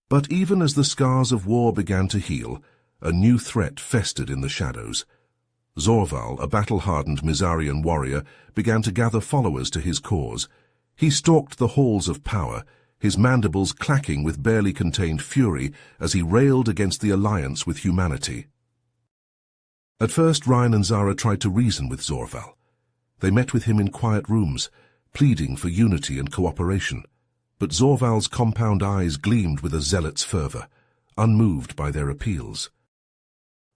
Speaker 1: But even as the scars of war began to heal, a new threat festered in the shadows. Zorval, a battle-hardened Mizarian warrior, began to gather followers to his cause. He stalked the halls of power, his mandibles clacking with barely contained fury as he railed against the alliance with humanity. At first, Ryan and Zara tried to reason with Zorval. They met with him in quiet rooms, pleading for unity and cooperation. But Zorval's compound eyes gleamed with a zealot's fervor, unmoved by their appeals.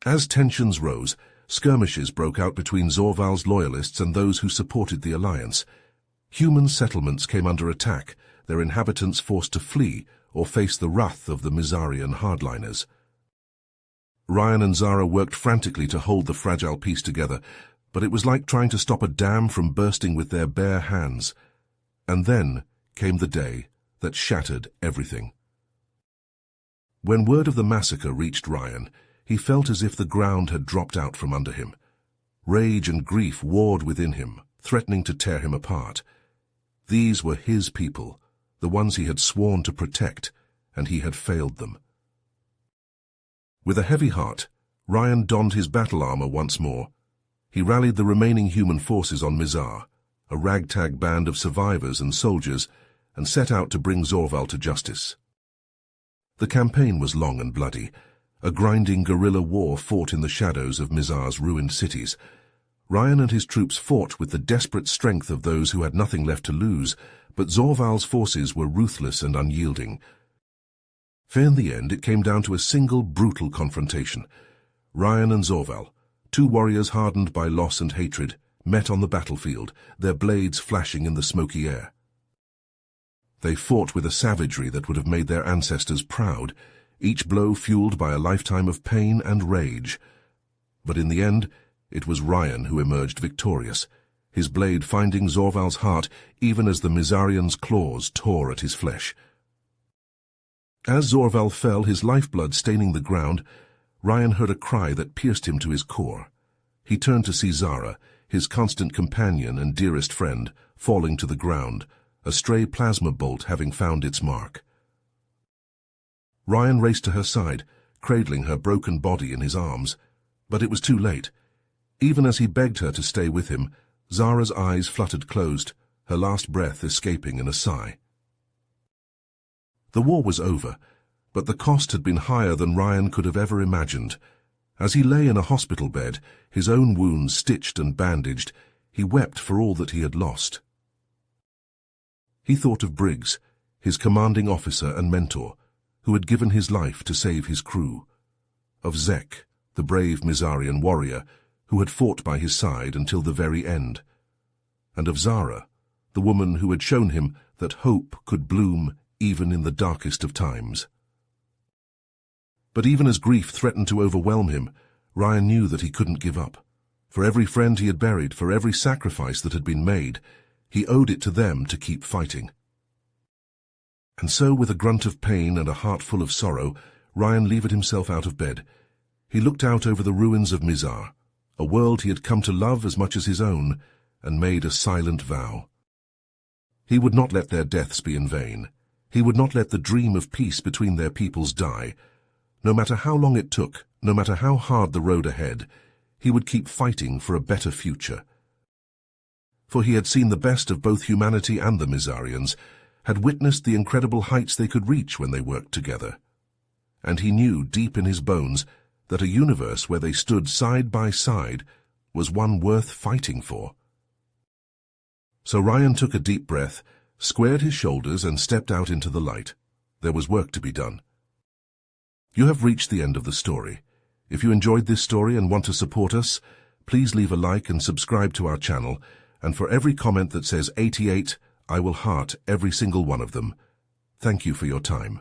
Speaker 1: As tensions rose, skirmishes broke out between Zorval's loyalists and those who supported the alliance. Human settlements came under attack, their inhabitants forced to flee or face the wrath of the Mizarian hardliners. Ryan and Zara worked frantically to hold the fragile peace together, but it was like trying to stop a dam from bursting with their bare hands. And then came the day that shattered everything. When word of the massacre reached Ryan, he felt as if the ground had dropped out from under him. Rage and grief warred within him, threatening to tear him apart. These were his people, the ones he had sworn to protect, and he had failed them. With a heavy heart, Ryan donned his battle armor once more. He rallied the remaining human forces on Mizar, a ragtag band of survivors and soldiers, and set out to bring Zorval to justice. The campaign was long and bloody. A grinding guerrilla war fought in the shadows of Mizar's ruined cities. Ryan and his troops fought with the desperate strength of those who had nothing left to lose, but Zorval's forces were ruthless and unyielding. For in the end, it came down to a single brutal confrontation. Ryan and Zorval, two warriors hardened by loss and hatred, met on the battlefield, their blades flashing in the smoky air. They fought with a savagery that would have made their ancestors proud, each blow fueled by a lifetime of pain and rage. But in the end, it was Ryan who emerged victorious, his blade finding Zorval's heart even as the Mizarian's claws tore at his flesh. As Zorval fell, his lifeblood staining the ground, Ryan heard a cry that pierced him to his core. He turned to see Zara, his constant companion and dearest friend, falling to the ground, a stray plasma bolt having found its mark. Ryan raced to her side, cradling her broken body in his arms, but it was too late. Even as he begged her to stay with him, Zara's eyes fluttered closed, her last breath escaping in a sigh. The war was over, but the cost had been higher than Ryan could have ever imagined. As he lay in a hospital bed, his own wounds stitched and bandaged, he wept for all that he had lost. He thought of Briggs, his commanding officer and mentor, who had given his life to save his crew. Of Zek, the brave Mizarian warrior, who had fought by his side until the very end. And of Zara, the woman who had shown him that hope could bloom even in the darkest of times. But even as grief threatened to overwhelm him, Ryan knew that he couldn't give up. For every friend he had buried, for every sacrifice that had been made, he owed it to them to keep fighting. And so, with a grunt of pain and a heart full of sorrow, Ryan levered himself out of bed. He looked out over the ruins of Mizar, a world he had come to love as much as his own, and made a silent vow. He would not let their deaths be in vain. He would not let the dream of peace between their peoples die. No matter how long it took, no matter how hard the road ahead, he would keep fighting for a better future. For he had seen the best of both humanity and the Mizarians, had witnessed the incredible heights they could reach when they worked together. And he knew deep in his bones that a universe where they stood side by side was one worth fighting for. So Ryan took a deep breath, squared his shoulders and stepped out into the light. There was work to be done. You have reached the end of the story. If you enjoyed this story and want to support us, please leave a like and subscribe to our channel, and for every comment that says 88, I will heart every single one of them. Thank you for your time.